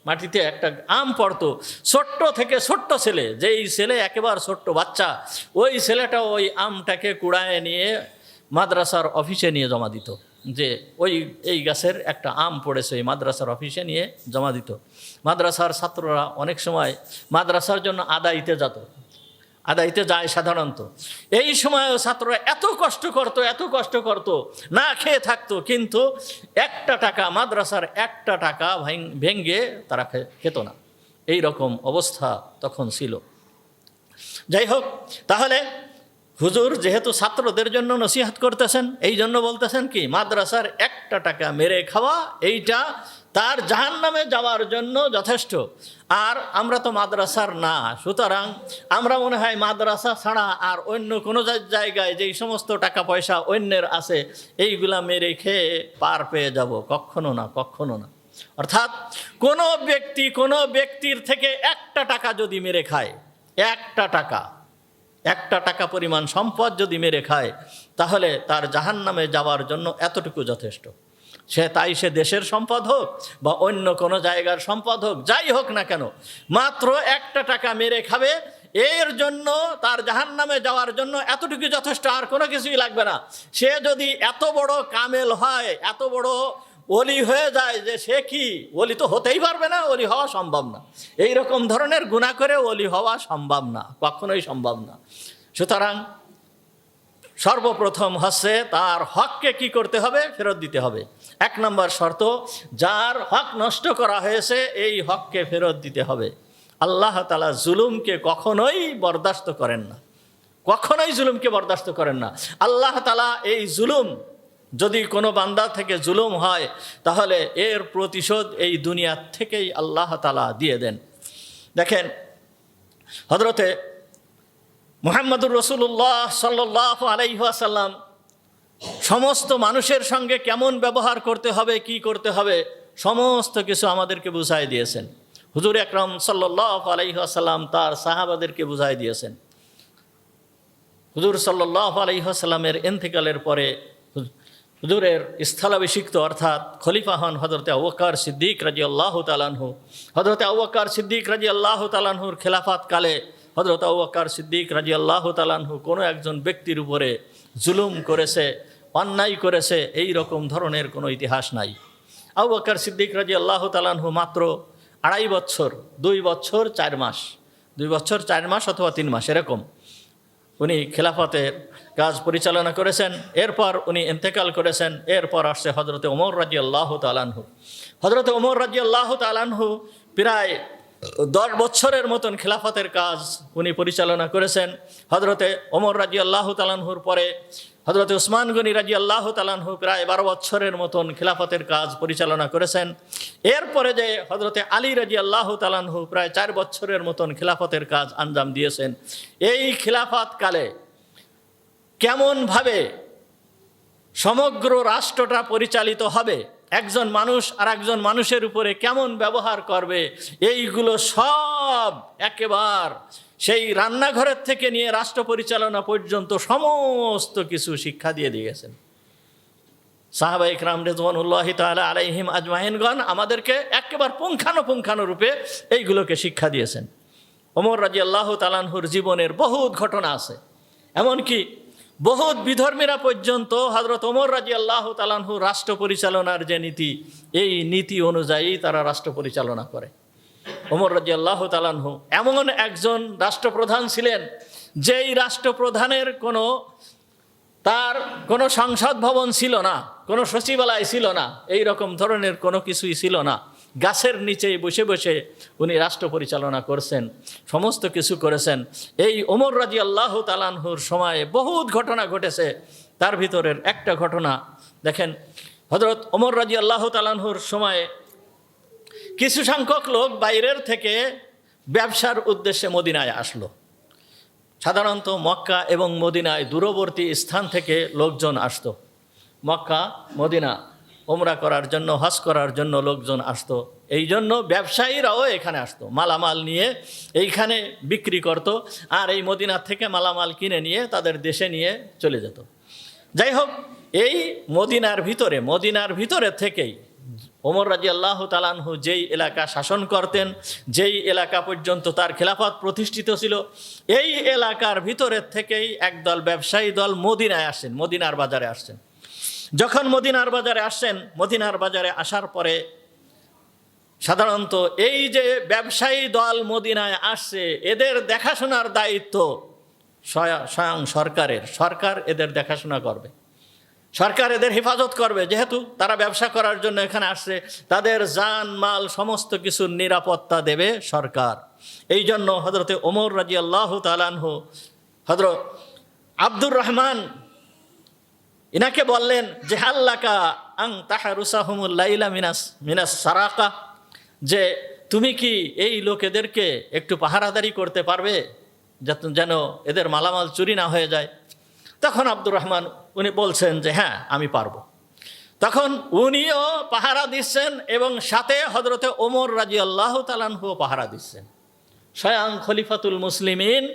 মাটিতে একটা আম পড়তো, ছোট্ট থেকে ছোট্ট ছেলে, যেই ছেলে একেবারে ছোট্ট বাচ্চা, ওই ছেলেটা ওই আমটাকে কুড়ায় নিয়ে মাদ্রাসার অফিসে নিয়ে জমা দিত, যে এই গাছের একটা আম পড়েছে, এই মাদ্রাসার অফিসে নিয়ে জমা দিত। মাদ্রাসার ছাত্ররা অনেক সময় মাদ্রাসার জন্য আদাইতে যায় সাধারণত। এই সময়ও ছাত্ররা এত কষ্ট করতো, না খেয়ে থাকতো, কিন্তু 1টা টাকা, মাদ্রাসার 1টা টাকা ভেঙ্গে তারা খেত না। এই রকম অবস্থা তখন ছিল। যাই হোক, তাহলে হুজুর যেহেতু ছাত্রদের জন্য নসিহত করতেছেন, এই জন্য বলতেছেন কি, মাদ্রাসার 1টা টাকা মেরে খাওয়া এইটা তার জাহান্নামে যাওয়ার জন্য যথেষ্ট। আর আমরা তো মাদ্রাসার না, সুতরাং আমরা মনে হয় মাদ্রাসা ছাড়া আর অন্য কোনো জায়গায় যেই সমস্ত টাকা পয়সা অন্যের আছে, এইগুলা মেরে খেয়ে পার পেয়ে যাব। কখনো না। অর্থাৎ কোনো ব্যক্তির থেকে 1টা টাকা যদি মেরে খায়, 1টা টাকা পরিমাণ সম্পদ যদি মেরে খায়, তাহলে তার জাহান্নামে যাওয়ার জন্য এতটুকু যথেষ্ট। সে দেশের সম্পদ হোক বা অন্য কোনো জায়গার সম্পদ হোক, যাই হোক না কেন, মাত্র 1টা টাকা মেরে খাবে, এর জন্য তার জাহান্নামে যাওয়ার জন্য এতটুকু যথেষ্ট, আর কোনো কিছুই লাগবে না। সে যদি এত বড় কামেল হয়, এত বড় ওলি হয়ে যায়, যে সে কি ওলি তো হতেই পারবে না, ওলি হওয়া সম্ভব না। এই রকম ধরনের গুনাহ করে ওলি হওয়া সম্ভব না, কখনোই সম্ভব না। সুতরাং সর্বপ্রথম হচ্ছে তার হককে কি করতে হবে, ফেরত দিতে হবে। 1 নম্বর শর্ত, যার হক নষ্ট করা হয়েছে এই হককে ফেরত দিতে হবে। আল্লাহ তাআলা জুলুমকে কখনোই বরদাস্ত করেন না, আল্লাহ তাআলা এই জুলুম, যদি কোনো বান্দা থেকে জুলুম হয়, তাহলে এর প্রতিশোধ এই দুনিয়া থেকেই আল্লাহ তাআলা দিয়ে দেন। দেখেন, হযরতে মুহাম্মদুর রাসূলুল্লাহ সাল্লাল্লাহু আলাইহি ওয়াসাল্লাম সমস্ত মানুষের সঙ্গে কেমন ব্যবহার করতে হবে, কি করতে হবে, সমস্ত কিছু আমাদেরকে বুঝাই দিয়েছেন। হুজুর আকরাম সাল্লাল্লাহু আলাইহি ওয়াসাল্লাম তার সাহাবাদেরকে বুঝাই দিয়েছেন। হুজুর সাল্লাল্লাহু আলাইহি ওয়াসাল্লামের ইন্তেকালের পরে হুজুরের স্থলাভিষিক্ত অর্থাৎ খলিফা হন হযরতে আবু বকর সিদ্দিক রাদিয়াল্লাহু তাআলা আনহু। হযরতে আবু বকর সিদ্দিক রাদিয়াল্লাহু তাআলা আনহুর খেলাফত কালে হযরত আবু বকর সিদ্দিক রাদিয়াল্লাহু তাআলা আনহু কোনো একজন ব্যক্তির উপরে জুলুম করেছে, অন্যায় করেছে, এই রকম ধরনের কোনো ইতিহাস নাই। আবু বকর সিদ্দিক রাদিয়াল্লাহু তাআলা আনহু মাত্র 2.5 বছর, 2 বছর 4 মাস, 2 বছর 4 মাস অথবা 3 মাস এরকম উনি খেলাফতের কাজ পরিচালনা করেছেন। এরপর উনি ইন্তেকাল করেছেন। এরপর আসছে হযরতে ওমর রাদিয়াল্লাহু তাআলা আনহু। হযরতে ওমর রাদিয়াল্লাহু তাআলা আনহু প্রায় 10 বছরের মতন খেলাফতের কাজ উনি পরিচালনা করেছেন। হযরতে ওমর রাদিয়াল্লাহু তাআলা আনহুর পরে হযরতে উসমান গনি রাদিয়াল্লাহু তাআলা আনহু প্রায় 12 বছরের মতন খেলাফতের কাজ পরিচালনা করেছেন। এরপরে যে হযরতে আলী রাদিয়াল্লাহু তাআলা আনহু প্রায় 4 বছরের মতন খেলাফতের কাজ আঞ্জাম দিয়েছেন। এই খেলাফত কালে কেমনভাবে সমগ্র রাষ্ট্রটা পরিচালিত হবে, একজন মানুষ আর একজন মানুষের উপরে কেমন ব্যবহার করবে, এইগুলো সব একেবার সেই রান্নাঘরের থেকে নিয়ে রাষ্ট্র পরিচালনা পর্যন্ত সমস্ত কিছু শিক্ষা দিয়ে দিয়েছেন। সাহাবা ইকরাম রিজওয়ানুল্লাহি তাআলা আলাইহিম আজমাইনগণ আমাদেরকে একেবারে পুঙ্খানুপুঙ্খানুরূপে এইগুলোকে শিক্ষা দিয়েছেন। ওমর রাদিয়াল্লাহু তাআলা আনহুর জীবনের বহুত ঘটনা আছে, এমনকি বহুত বিধর্মীরা পর্যন্ত হযরত ওমর রাদিয়াল্লাহু তাআলা আনহু রাষ্ট্র পরিচালনার যে নীতি, এই নীতি অনুযায়ী তারা রাষ্ট্র পরিচালনা করে। ওমর রাদিয়াল্লাহু তাআলা আনহু এমন একজন রাষ্ট্রপ্রধান ছিলেন, যেই রাষ্ট্রপ্রধানের তার কোনো সংসদ ভবন ছিল না, কোনো সচিবালয় ছিল না, এই রকম ধরনের কোনো কিছুই ছিল না। গাছের নিচেই বসে বসে উনি রাষ্ট্র পরিচালনা করছেন, সমস্ত কিছু করেছেন। এই ওমর রাদিয়াল্লাহু তাআলা আনহুর সময়ে বহুত ঘটনা ঘটেছে। তার ভিতরের একটা ঘটনা দেখেন, হযরত ওমর রাদিয়াল্লাহু তাআলা আনহুর সময়ে কিছু সংখ্যক লোক বাইরের থেকে ব্যবসার উদ্দেশ্যে মদিনায় আসলো। সাধারণত মক্কা এবং মদিনায় দূরবর্তী স্থান থেকে লোকজন আসতো। মক্কা মদিনা ওমরা করার জন্য, হজ করার জন্য লোকজন আসতো। এই জন্য ব্যবসায়ীরাও এখানে আসতো, মালামাল নিয়ে এইখানে বিক্রি করত, আর এই মদিনার থেকে মালামাল কিনে নিয়ে তাদের দেশে নিয়ে চলে যেত। যাই হোক, এই মদিনার ভিতরে থেকেই ওমর রাদিয়াল্লাহু তাআলা আনহু যেই এলাকা শাসন করতেন, যেই এলাকা পর্যন্ত তার খেলাফত প্রতিষ্ঠিত ছিল, এই এলাকার ভিতরের থেকেই একদল ব্যবসায়ী দল মদিনায় আসেন, মদিনার বাজারে আসছেন। যখন মদিনার বাজারে আসছেন, মদিনার বাজারে আসার পরে সাধারণত এই যে ব্যবসায়ী দল মদিনায় আসছে, এদের দেখাশোনার দায়িত্ব স্বয়ং সরকারের। সরকার এদের দেখাশোনা করবে, সরকার এদের হেফাজত করবে। যেহেতু তারা ব্যবসা করার জন্য এখানে আসছে, তাদের জান মাল সমস্ত কিছুর নিরাপত্তা দেবে সরকার। এই জন্য হযরতে ওমর রাদিয়াল্লাহু তাআলা আনহু হযরত আব্দুর রহমান ইনাকে বললেন যে হাল্লাকা আং তাহরুসাহুমুল লাইলা মিনাস সারাকা, যে তুমি কি এই লোকেদেরকে একটু পাহারাদারি করতে পারবে, যেন এদের মালামাল চুরি না হয়ে যায়। তখন আব্দুর রহমান উনি বলছেন যে হ্যাঁ, আমি পারবো। তখন উনিও পাহারা দিচ্ছেন এবং সাথে হযরতে ওমর রাদিয়াল্লাহু তাআলা আনহু পাহারা দিচ্ছেন। স্বয়ং খলিফাতুল মুসলিমিন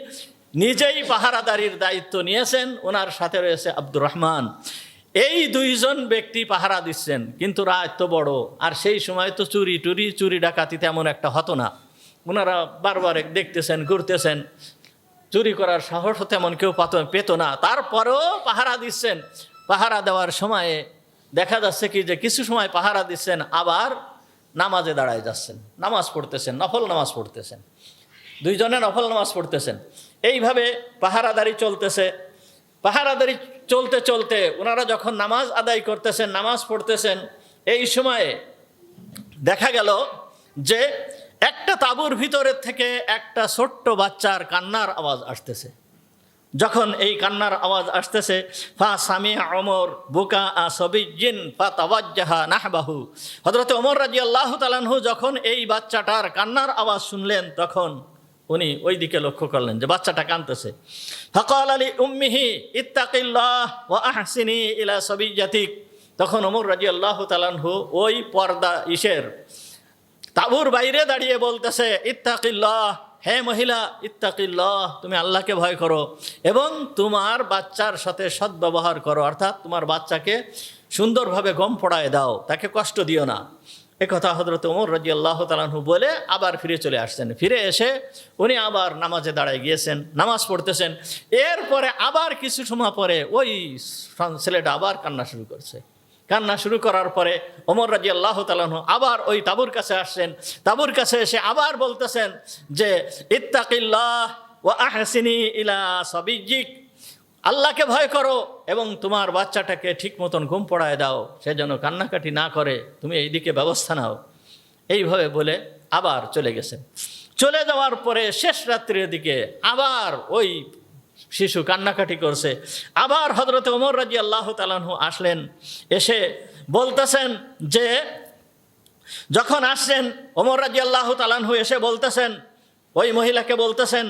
নিজেই পাহারাদারির দায়িত্ব নিয়েছেন, ওনার সাথে রয়েছে আব্দুর রহমান। এই দুইজন ব্যক্তি পাহারা দিচ্ছেন। কিন্তু রাত তো বড়, আর সেই সময় তো চুরি ডাকাতি তেমন একটা হতো না। ওনারা বারবার দেখতেছেন, ঘুরতেছেন, চুরি করার সাহস তেমন কেউ পেত না। তারপরেও পাহারা দিচ্ছেন। পাহারা দেওয়ার সময়ে দেখা যাচ্ছে কি যে কিছু সময় পাহারা দিচ্ছেন, আবার নামাজে দাঁড়ায় যাচ্ছেন, নামাজ পড়তেছেন, নফল নামাজ পড়তেছেন, দুইজনে নফল নামাজ পড়তেছেন। এইভাবে পাহারাদারি চলতেছে। পাহারাদারি চলতে চলতে ওনারা যখন নামাজ আদায় করতেছেন, নামাজ পড়তেছেন, এই সময়ে দেখা গেল যে একটা তাঁবুর ভিতরের থেকে একটা ছোট্ট বাচ্চার কান্নার আওয়াজ আসতেছে। যখন এই কান্নার আওয়াজ আসতেছে, ফা সামিআ ওমর বুকা আসবিজ্জিন ফা তাওয়াজ্জাহা নাহবাহু, হযরত ওমর রাদিয়াল্লাহু তাআলা আনহু যখন এই বাচ্চাটার কান্নার আওয়াজ শুনলেন, তখন উনি ওই দিকে লক্ষ্য করলেন যে বাচ্চাটা কাঁদতেছে। ফাকালা লি উম্মিহি ইত্তাকিল্লাহ ওয়া আহসিনি ইলা সাবিয়্যাতিক, তখন ওমর রাদিয়াল্লাহু তাআলা আনহু ওই পর্দা তাঁবুর বাইরে দাঁড়িয়ে বলতেছে, ইত্তাকিল্লাহ, হে মহিলা, ইত্তাকিল্লাহ, তুমি আল্লাহকে ভয় করো এবং তোমার বাচ্চার সাথে সদ্ব্যবহার করো, অর্থাৎ তোমার বাচ্চাকে সুন্দরভাবে গম পড়ায় দাও, তাকে কষ্ট দিও না। একথা হযরত ওমর রাদিয়াল্লাহু তাআলা আনহু বলে আবার ফিরে চলে আসছেন। ফিরে এসে উনি আবার নামাজে দাঁড়ায় গিয়েছেন, নামাজ পড়তেছেন। এরপরে আবার কিছু সময় পরে ওই ছেলেটা আবার কান্না শুরু করছে। কান্না শুরু করার পরে ওমর রাদিয়াল্লাহু তাআলা আনহু আবার ওই তাঁবুর কাছে আসছেন। তাঁবুর কাছে এসে আবার বলতেছেন যে ইত্তাকিল্লাহ ওয়া আহসিনি ইলা সাবিয়্যিক, আল্লাহকে ভয় করো এবং তোমার বাচ্চাটাকে ঠিক মতন ঘুম পড়ায় দাও, সে যেন কান্নাকাটি না করে, তুমি এইদিকে ব্যবস্থা নাও। এইভাবে বলে আবার চলে গেছেন। চলে যাওয়ার পরে শেষ রাত্রির দিকে আবার ওই শিশু কান্নাকাটি করছে। আবার হযরত ওমর রাদিয়াল্লাহু তাআলা আনহু আসলেন, এসে বলতেছেন যে, যখন আসছেন ওমর রাদিয়াল্লাহু তাআলা আনহু এসে বলতেছেন, ওই মহিলাকে বলতেছেন,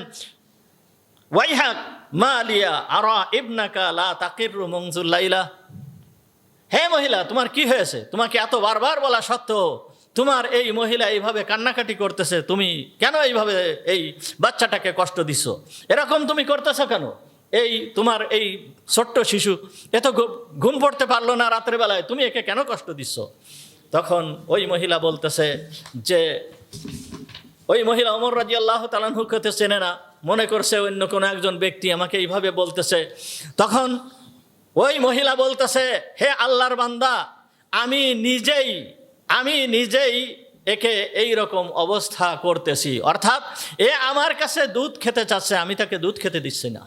ওয়াইহাক মা লিয়া আরা ইবনাকা লা তাকিরু মুনজুল লাইলা, হে মহিলা, তোমার কি হয়েছে? তোমাকে এত বারবার বলা সত্ত্বেও তোমার এই মহিলা এইভাবে কান্নাকাটি করতেছে, তুমি কেন এইভাবে এই বাচ্চাটাকে কষ্ট দিচ্ছ? এরকম তুমি করতেছো কেন? এই তোমার এই ছোট্ট শিশু এত ঘুম পড়তে পারলো না রাতের বেলায়, তুমি একে কেন কষ্ট দিচ্ছ? তখন ওই মহিলা বলতেছে যে, ওই মহিলা ওমর রাদিয়াল্লাহু তাআলা আনহুকে তো চেনে না, মনে করছে অন্য কোনো একজন ব্যক্তি আমাকে এইভাবে বলতেছে। তখন ওই মহিলা বলতেছে, হে আল্লাহর বান্দা, আমি নিজেই একে এই রকম অবস্থা করতেছি, অর্থাৎ এ আমার কাছে দুধ খেতে চাচ্ছে, আমি তাকে দুধ খেতে দিচ্ছি না।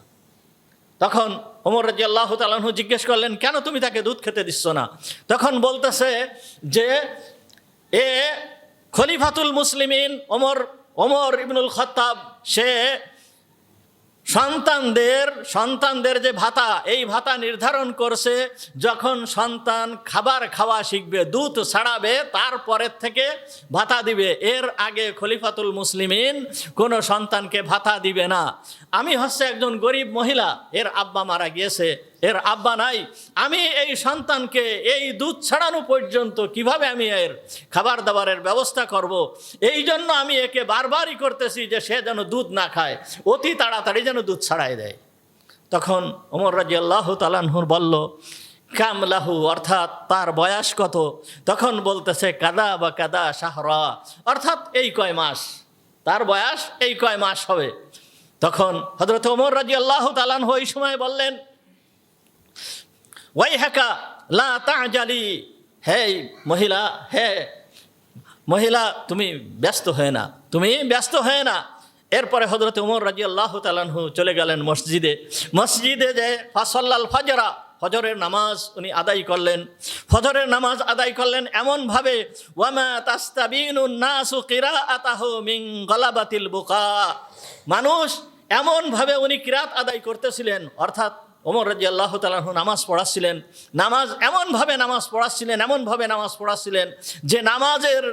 তখন ওমর রাদিয়াল্লাহু তাআলা আনহু জিজ্ঞেস করলেন, কেন তুমি তাকে দুধ খেতে দিচ্ছ না? তখন বলতেছে যে, এ খলিফাতুল মুসলিমিন ওমর ইবনুল খাত্তাব, সে সন্তানদের যে ভাতা, এই ভাতা নির্ধারণ করছে, যখন সন্তান খাবার খাওয়া শিখবে, দুধ ছাড়াবে, তারপরের থেকে ভাতা দিবে। এর আগে খলিফাতুল মুসলিমিন কোনো সন্তানকে ভাতা দিবে না। আমি হচ্ছে একজন গরিব মহিলা, এর আব্বা মারা গিয়েছে, এর আব্বা নাই, আমি এই সন্তানকে এই দুধ ছাড়ানো পর্যন্ত কিভাবে আমি এর খাবার দাবারের ব্যবস্থা করব? এই জন্য আমি একে বারবারই করতেছি যে সে যেন দুধ না খায়, অতি তাড়াতাড়ি যেন দুধ ছাড়াই দেয়। তখন ওমর রাদিয়াল্লাহু তাআলা আনহু বলল, কামলাহু, অর্থাৎ তার বয়স কত? তখন বলতেছে কাদা বা কাদা শাহরা, অর্থাৎ এই কয় মাস, তার বয়স এই কয় মাস হবে। তখন হযরত ওমর রাদিয়াল্লাহু তাআলা আনহু ওই সময় বললেন, ওয়াইহাকা লা তা'জালি, হে মহিলা, তুমি ব্যস্ত হয়ে না। এরপরে হযরত ওমর রাদিয়াল্লাহু তাআলা আনহু চলে গেলেন মসজিদে যে ফাসাল্লাল ফাজরা, ফজরের নামাজ উনি আদায় করলেন এমনভাবে, ওয়ামা তাস্তাবিনুন নাসু কিরাআতাহু মিন গালাবাতিল বুকা, মানুষ এমনভাবে উনি কিরাত আদায় করতেছিলেন, অর্থাৎ ওমর রাদিয়াল্লাহু তাআলা আনহু নামাজ পড়াচ্ছিলেন যে নামাজের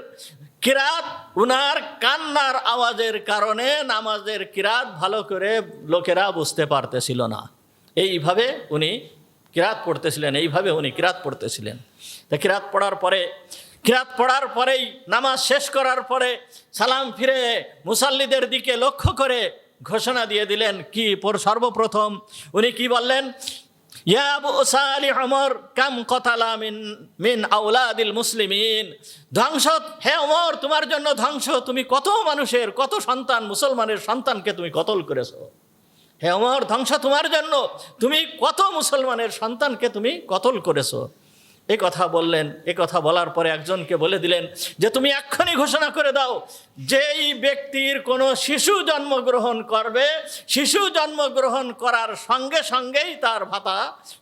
কিরাত, উনার কান্নার আওয়াজের কারণে নামাজের কিরাত ভালো করে লোকেরা বুঝতে পারতেছিল না। এইভাবে উনি কিরাত পড়তেছিলেন। তা কিরাত পড়ার পরেই, নামাজ শেষ করার পরে সালাম ফিরে মুসাল্লিদের দিকে লক্ষ্য করে ঘোষণা দিয়ে দিলেন, কি সর্বপ্রথম উনি কি বললেন? ইয়া আবু সালিহ ওমর, কাম কতালা মিন আওলাদিল মুসলিমিন, ধ্বংস হে ওমর, তোমার জন্য ধ্বংস, তুমি কত মুসলমানের সন্তানকে তুমি কতল করেছো। হে ওমর, ধ্বংস তোমার জন্য, তুমি কত মুসলমানের সন্তানকে তুমি কতল করেছো। এ কথা বললেন। এ কথা বলার পরে একজনকে বলে দিলেন যে, তুমি এক্ষুনি ঘোষণা করে দাও, যেই ব্যক্তির কোনো শিশু জন্মগ্রহণ করবে, শিশু জন্মগ্রহণ করার সঙ্গে সঙ্গেই তার ভাতা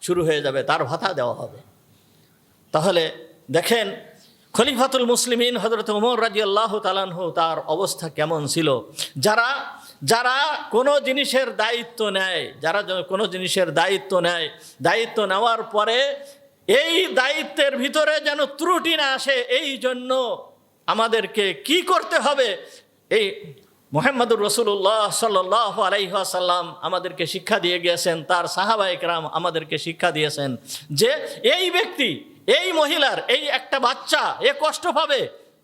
শুরু হয়ে যাবে, তার ভাতা দেওয়া হবে। তাহলে দেখেন খলিফাতুল মুসলিমিন হযরত ওমর রাদিয়াল্লাহু তাআলা আনহু, তার অবস্থা কেমন ছিল। যারা কোনো জিনিসের দায়িত্ব নেয়, দায়িত্ব নেওয়ার পরে এই দায়িত্বের ভিতরে যেন ত্রুটি না আসে, এই জন্য আমাদেরকে কি করতে হবে, এই মুহাম্মদুর রাসূলুল্লাহ সাল্লাল্লাহু আলাইহি ওয়াসাল্লাম আমাদেরকে শিক্ষা দিয়ে গিয়েছেন, তার সাহাবায়ে কেরাম আমাদেরকে শিক্ষা দিয়েছেন যে এই ব্যক্তি, এই মহিলার এই একটা বাচ্চা এ কষ্ট পাবে,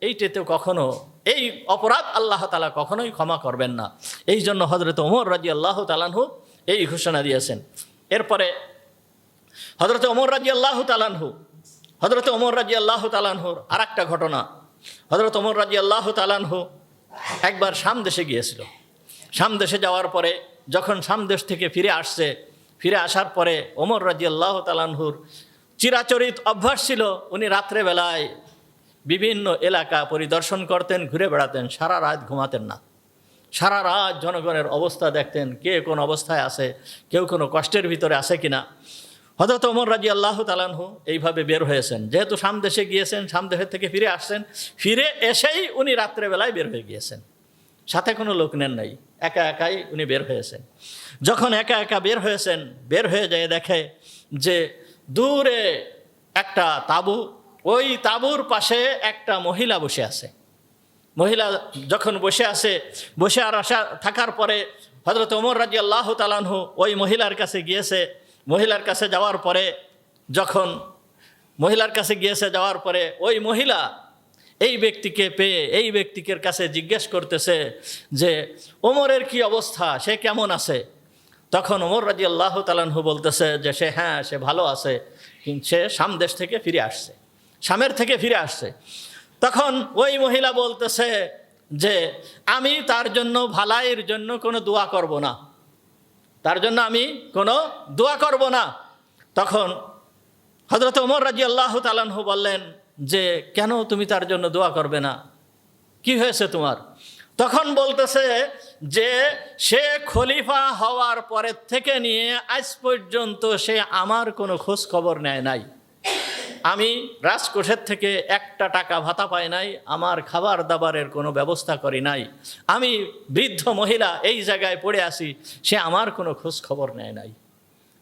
এইটাতে কখনো এই অপরাধ আল্লাহ তাআলা কখনোই ক্ষমা করবেন না। এই জন্য হযরত ওমর রাদিয়াল্লাহু তাআলা আনহু এই ঘোষণা দিয়েছেন। এরপরে হযরত ওমর রাদিয়াল্লাহু তাআলা আনহুর আরেকটা ঘটনা। হযরত ওমর রাদিয়াল্লাহু তাআলা আনহু একবার শাম দেশে গিয়েছিল। শাম দেশে যাওয়ার পরে যখন শাম দেশ থেকে ফিরে আসার পরে ওমর রাদিয়াল্লাহু তাআলা আনহুর চিরাচরিত অভ্যাস ছিল, উনি রাত্রেবেলায় বিভিন্ন এলাকা পরিদর্শন করতেন, ঘুরে বেড়াতেন, সারা রাত ঘুমাতেন না। সারা রাত জনগণের অবস্থা দেখতেন, কে কোন অবস্থায় আছে, কেউ কোনো কষ্টের ভিতরে আছে কিনা। হযরত ওমর রাদিয়াল্লাহু তাআলা আনহু এইভাবে বের হয়েছেন, যেহেতু শাম দেশে গিয়েছেন, শাম দেশ থেকে ফিরে আসছেন, ফিরে এসেই উনি রাত্রেবেলায় বের হয়ে গিয়েছেন, সাথে কোনো লোক নেন নাই, একা একাই উনি বের হয়েছেন। যখন একা একা বের হয়ে যায়, দেখে যে দূরে একটা তাঁবু, ওই তাঁবুর পাশে একটা মহিলা বসে আছে। মহিলা যখন বসে থাকার পরে হযরত ওমর রাদিয়াল্লাহু তাআলা আনহু ওই মহিলার কাছে গিয়েছে। মহিলার কাছে যাওয়ার পরে যখন মহিলার কাছে গিয়েছে, যাওয়ার পরে ওই মহিলা এই ব্যক্তিকে পেয়ে এই ব্যক্তির কাছে জিজ্ঞেস করতেছে যে ওমরের কি অবস্থা, সে কেমন আছে? তখন ওমর রাদিয়াল্লাহু তাআলা আনহু বলতেছে যে সে ভালো আছে, কিন্তু সে শাম দেশ থেকে ফিরে আসছে, শামের থেকে ফিরে আসছে। তখন ওই মহিলা বলতেছে যে আমি তার জন্য ভালাইয়ের জন্য কোনো দোয়া করব না, তার জন্য আমি কোনো দোয়া করব না। তখন হযরত ওমর রাদিয়াল্লাহু তাআলা আনহু বললেন যে কেন তুমি তার জন্য দোয়া করবে না, কি হয়েছে তোমার? তখন বলতেছে যে সে খলিফা হওয়ার পরের থেকে নিয়ে আজ পর্যন্ত সে আমার কোনো খোঁজ খবর নেয় নাই। আমি রাজকোষের থেকে একটা টাকা ভাতা পাই নাই, আমার খাবার দাবারের কোনো ব্যবস্থা করি নাই, আমি বৃদ্ধ মহিলা এই জায়গায় পড়ে আছি, সে আমার কোনো খোঁজ খবর নেয় নাই।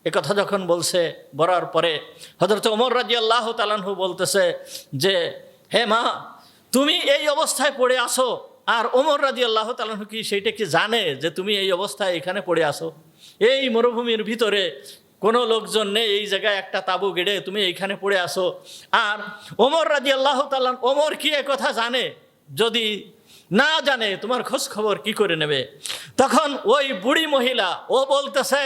একথা যখন বলছে, বলার পরে হযরত ওমর রাদিয়াল্লাহু তাআলা আনহু বলতেছে যে হে মা, তুমি এই অবস্থায় পড়ে আসো, আর ওমর রাদিয়াল্লাহু তাআলা আনহু কি সেইটা কি জানে যে তুমি এই অবস্থায় এখানে পড়ে আসো? এই মরুভূমির ভিতরে কোনো লোকজন নেই, এই জায়গায় একটা তাঁবু গেড়ে তুমি এইখানে পড়ে আসো। আর ওমর রাদিয়াল্লাহু তাআলা, ওমর কি একথা জানে? যদি না জানে তোমার খোঁজ খবর কি করে নেবে? তখন ওই বুড়ি মহিলা ও বলতেছে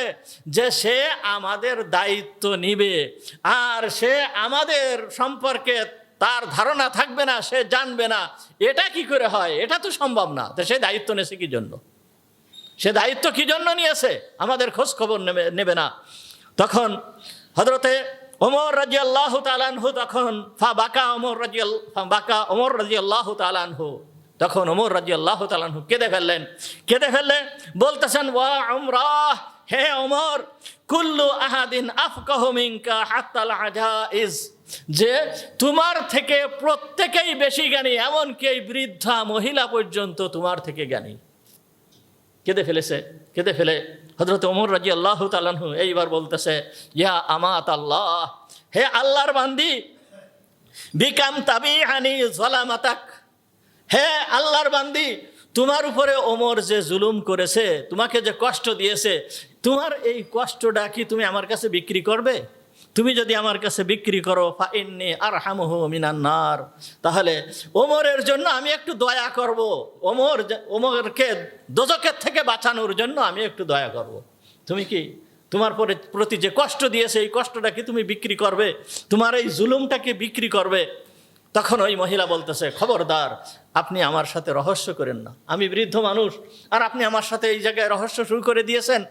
যে সে আমাদের দায়িত্ব নিবে, আর সে আমাদের সম্পর্কে তার ধারণা থাকবে না, সে জানবে না, এটা কি করে হয়? এটা তো সম্ভব না। তো সে দায়িত্ব নেছে কি জন্য? সে দায়িত্ব কি জন্য নিয়েছে? আমাদের খোঁজ খবর নেবে না। তখন হযরতে ওমর রাদিয়াল্লাহু তাআলা আনহু তখন বাকা ওমর রাদিয়াল্লাহু তাআলা আনহু, তখন ওমর রাদিয়াল্লাহু তাআলা আনহু কেঁদে ফেললেন, বলতেছেন ওয়া উমরাহ, হে ওমর, কুল্লু আহাদিন আফকাহু মিনকা হাত্তাল আজাইজ, যে তোমার থেকে প্রত্যেকেই বেশি জ্ঞানী, এমনকি এই বৃদ্ধা মহিলা পর্যন্ত তোমার থেকে জ্ঞানী। কেঁদে ফেলে হযরত ওমর রাদিয়াল্লাহু তাআলা আনহু এইবার বলতেছে ইয়া আমাত আল্লাহ, হে আল্লাহর বান্দি, বিকাম তাবিহানি যালামাতাক, হে আল্লাহর বান্দি, তোমার উপরে ওমর যে জুলুম করেছে, তোমাকে যে কষ্ট দিয়েছে, তোমার এই কষ্টটা কি তুমি আমার কাছে বিক্রি করবে? তুমি যদি আমার কাছে বিক্রি করো, ফাইন্নী আরহামুহু মিনান নার, তাহলে ওমরের জন্য আমি একটু দয়া করব, ওমরকে দোজখের থেকে বাঁচানোর জন্য আমি একটু দয়া করব। তুমি কি তোমার প্রতি যে কষ্ট দিয়েছে, এই কষ্টটা কি তুমি বিক্রি করবে? তোমার এই জুলুমটাকে বিক্রি করবে? তখন ওই মহিলা বলতেছে খবরদার, আপনি আমার সাথে রহস্য করেন না, আমি বৃদ্ধ মানুষ, আর আপনি আমার সাথে এই জায়গায় রহস্য শুরু করে দিয়েছেন,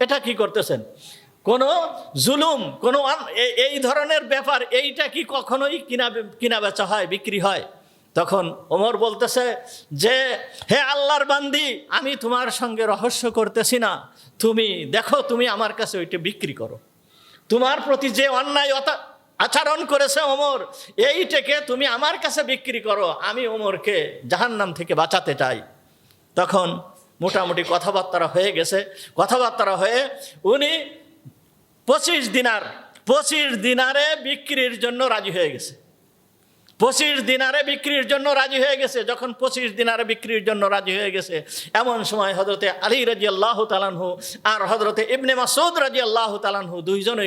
এটা কি করতেছেন? কোনো জুলুম, কোনো এই ধরনের ব্যাপার, এইটা কি কখনোই কিনা বেচা হয়, বিক্রি হয়? তখন ওমর বলতেছে যে হে আল্লাহর বান্দি, আমি তোমার সঙ্গে রহস্য করতেছি না, তুমি দেখো, তুমি আমার কাছে ওইটা বিক্রি করো। তোমার প্রতি যে অন্যায় আচরণ করেছে ওমর, এইটাকে তুমি আমার কাছে বিক্রি করো, আমি ওমরকে জাহান্নাম থেকে বাঁচাতে চাই। তখন মোটামুটি কথাবার্তা হয়ে গেছে, কথাবার্তা হয়ে উনি 25 দিনারে বিক্রির জন্য রাজি হয়ে গেছে। 25 দিনারে বিক্রির জন্য রাজি হয়ে গেছে। যখন 25 দিনারে বিক্রির জন্য রাজি হয়ে গেছে, এমন সময় হযরতে আলী রাদিয়াল্লাহু তাআলা আনহু আর হযরতে ইবনে মাসউদ রাদিয়াল্লাহু তাআলা আনহু দুইজন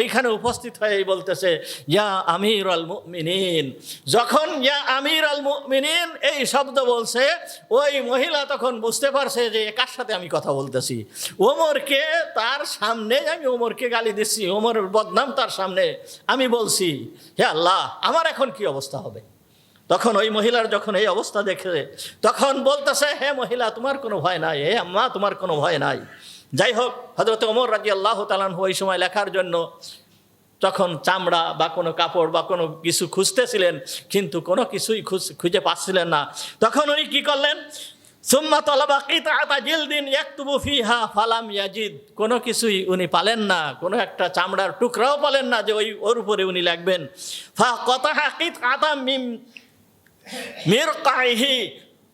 ওইখানে উপস্থিত হয়ে বলতেছে ইয়া আমিরুল মুমিনিন। যখন ইয়া আমিরুল মুমিনিন এই শব্দ বলছে, ওই মহিলা তখন বুঝতে পারছে যে কার সাথে আমি কথা বলতেছি। ওমরকে, তার সামনে আমি ওমরকে গালি দিচ্ছি, ওমরের বদনাম তার সামনে আমি বলছি। হে আল্লাহ, আমার এখন কি অবস্থা হবে? তখন ওই মহিলার যখন এই অবস্থা দেখে, তখন বলতেছে হে মহিলা, তোমার কোনো ভয় নাই, হে আম্মা, তোমার কোনো ভয় নাই। যাই হোক, হযরত ওমর রাদিয়াল্লাহু তাআলা আনহু ওই সময় লেখার জন্য তখন চামড়া বা কোনো কাপড় বা কোনো কিছু খুঁজতেছিলেন, কিন্তু কোনো কিছুই খুঁজে পাচ্ছিলেন না। তখন উনি কি করলেন? সুম্মা তালাবা কিতাআতা জিলদিন ইয়াকতুবু ফিহা ফালাম ইয়াজিদ, কোনো কিছুই উনি পালেন না, কোনো একটা চামড়ার টুকরাও পালেন না যে ওর উপরে উনি লিখবেন। ফাকাতাহা কিতাআতাম মিন মিরকাইহি,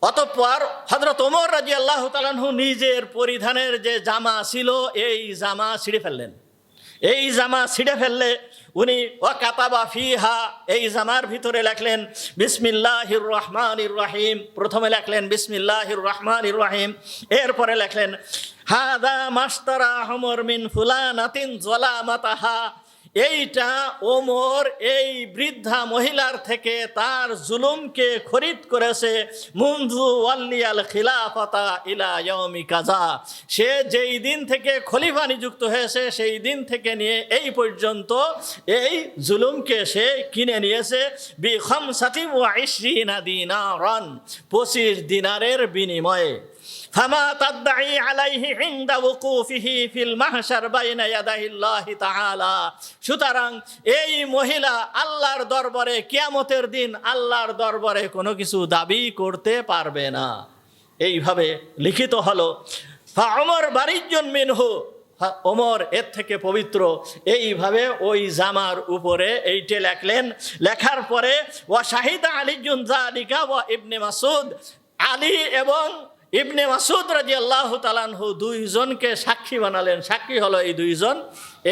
অতঃপর হযরত ওমর রাদিয়াল্লাহু তাআলা আনহু নিজের পরিধানের যে জামা ছিল, এই জামা ছিঁড়ে ফেললেন। এই জামা ছিঁড়ে ফেললে উনি ওয়াকাতাবা ফিহা, এই জামার ভিতরে লেখলেন বিসমিল্লাহির রহমানির রহিম। প্রথমে লেখলেন বিসমিল্লাহির রহমানির রহিম, এরপরে লেখলেন হাদা মাশতারা ওমর মিন ফুলানাতিন যালামাতাহা, এইটা ওমর এই বৃদ্ধা মহিলার থেকে তার জুলুমকে খরিদ করেছে মুনযু ওয়াল্লিয়াল খিলাফাতা ইলা ইয়াউমি কাযা, সে যেই দিন থেকে খলিফা নিযুক্ত হয়েছে সেই দিন থেকে নিয়ে এই পর্যন্ত এই জুলুমকে সে কিনে নিয়েছে বি খামসাতি ওয়া 20 দিনারান, 25 দিনারের বিনিময়ে। ফামা তাদঈ আলাইহি ইনদা ওকুফিহি ফিল মাহশার বাইনা ইয়াদাইল্লাহি তাআলা, সুতরাং এই মহিলা আল্লাহর দরবারে কিয়ামতের দিন আল্লাহর দরবারে কোনো কিছু দাবি করতে পারবে না। এইভাবে লিখিত হলো। ফা ওমর বারিজ্জুন মিনহু, ওমর এর থেকে পবিত্র। এইভাবে ওই জামার উপরে এইটে লেখলেন। লেখার পরে ওয়া শাহিদা আলিজুন যালিকা ওয়া ইবনে মাসউদ, আলী এবং ইবনে মাসউদ রাদিয়াল্লাহু তাআলা আনহু দুইজনকে সাক্ষী বানালেন। সাক্ষী হলো এই দুইজন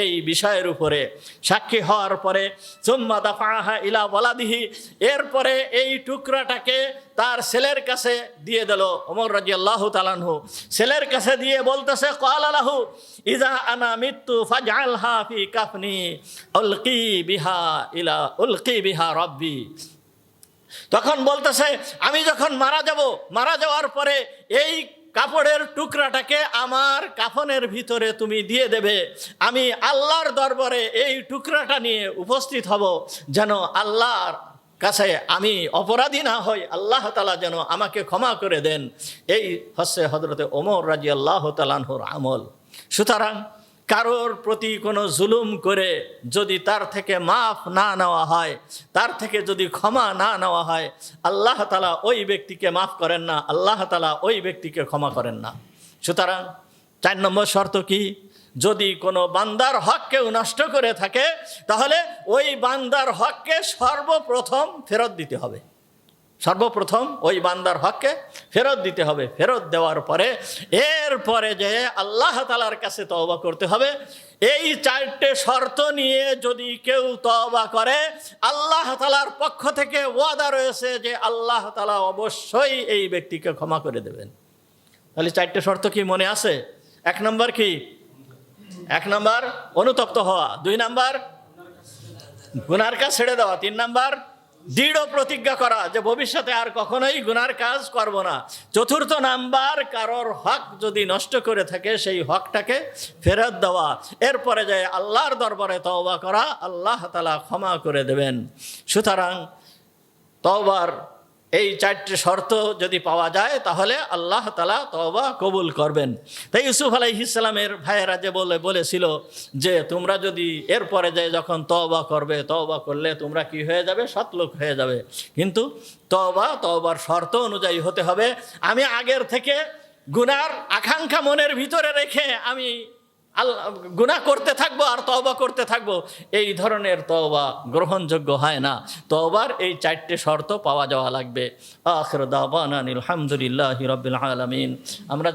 এই বিষয়ের উপরে। সাক্ষী হওয়ার পরে সুম্মা দাফাহা ইলা ওয়ালাদিহি, এরপরে এই টুকরাটাকে তার ছেলের কাছে দিয়ে দিল ওমর রাদিয়াল্লাহু তাআলা আনহু। ছেলের কাছে দিয়ে বলতেছে ক্বালা লাহু ইযা আনা মিততু ফাজআলহা ফি কাফনি উলকি বিহা রাব্বি। তখন বলতেছে আমি যখন মারা যাওয়ার পরে এই কাপড়ের টুকরাটাকে আমার কাফনের ভিতরে তুমি দিয়ে দেবে, আমি আল্লাহর দরবারে এই টুকরাটা নিয়ে উপস্থিত হব, যেন আল্লাহর কাছে আমি অপরাধী না হই, আল্লাহ তাআলা যেন আমাকে ক্ষমা করে দেন। এই হচ্ছে হযরতে ওমর রাদিয়াল্লাহু তাআলা আনহুর আমল। সুতরাং কারোর প্রতি কোনো জুলুম করে যদি তার থেকে মাফ না নেওয়া হয়, তার থেকে যদি ক্ষমা না নেওয়া হয়, আল্লাহ তাআলা ওই ব্যক্তিকে মাফ করেন না, আল্লাহ তাআলা ওই ব্যক্তিকে ক্ষমা করেন না। সুতরাং 4 নম্বর শর্ত কি? যদি কোনো বান্দার হক কেউ নষ্ট করে থাকে তাহলে ওই বান্দার হককে সর্বপ্রথম ফেরত দিতে হবে। সর্বপ্রথম ওই বান্দার হককে ফেরত দিতে হবে। ফেরত দেওয়ার পরে এরপরে যে আল্লাহ তাআলার কাছে তওবা করতে হবে। এই 4টে শর্ত নিয়ে যদি কেউ তওবা করে, আল্লাহ তাআলার পক্ষ থেকে ওয়াদা রয়েছে যে আল্লাহ তাআলা অবশ্যই এই ব্যক্তিকে ক্ষমা করে দেবেন। তাহলে 4টে শর্ত কি মনে আছে? 1 নম্বর কি? 1 নম্বর অনুতপ্ত হওয়া, 2 নম্বর গুনার কাজ ছেড়ে দেওয়া, 3 নম্বর দৃঢ় প্রতিজ্ঞা করা যে ভবিষ্যতে আর কখনোই গুনার কাজ করব না, 4 নাম্বার কারোর হক যদি নষ্ট করে থাকে সেই হকটাকে ফেরত দেওয়া, এরপরে যায় আল্লাহর দরবারে তওবা করা, আল্লাহ তাআলা ক্ষমা করে দেবেন। সুতরাং তওবার এই 4টে শর্ত যদি পাওয়া যায় তাহলে আল্লাহ তাআলা তওবা কবুল করবেন। তাই ইউসুফ আলাইহিস সালামের ভাইয়েরা যে বলেছিল যে তোমরা যদি এরপরে যায় যখন তওবা করলে তোমরা কি হয়ে যাবে? সৎলোক হয়ে যাবে। কিন্তু তওবার শর্ত অনুযায়ী হতে হবে। আমি আগের থেকে গুনার আকাঙ্ক্ষা মনের ভিতরে রেখে আমি গুনাহ করতে থাকবো আর তওবা করতে থাকবো, এই ধরনের তওবা গ্রহণযোগ্য হয় না। তওবার এই 4টে শর্ত পাওয়া যাওয়া লাগবে। আখির দাওয়ানা আলহামদুলিল্লাহি রাব্বিল আলামিন। আমরা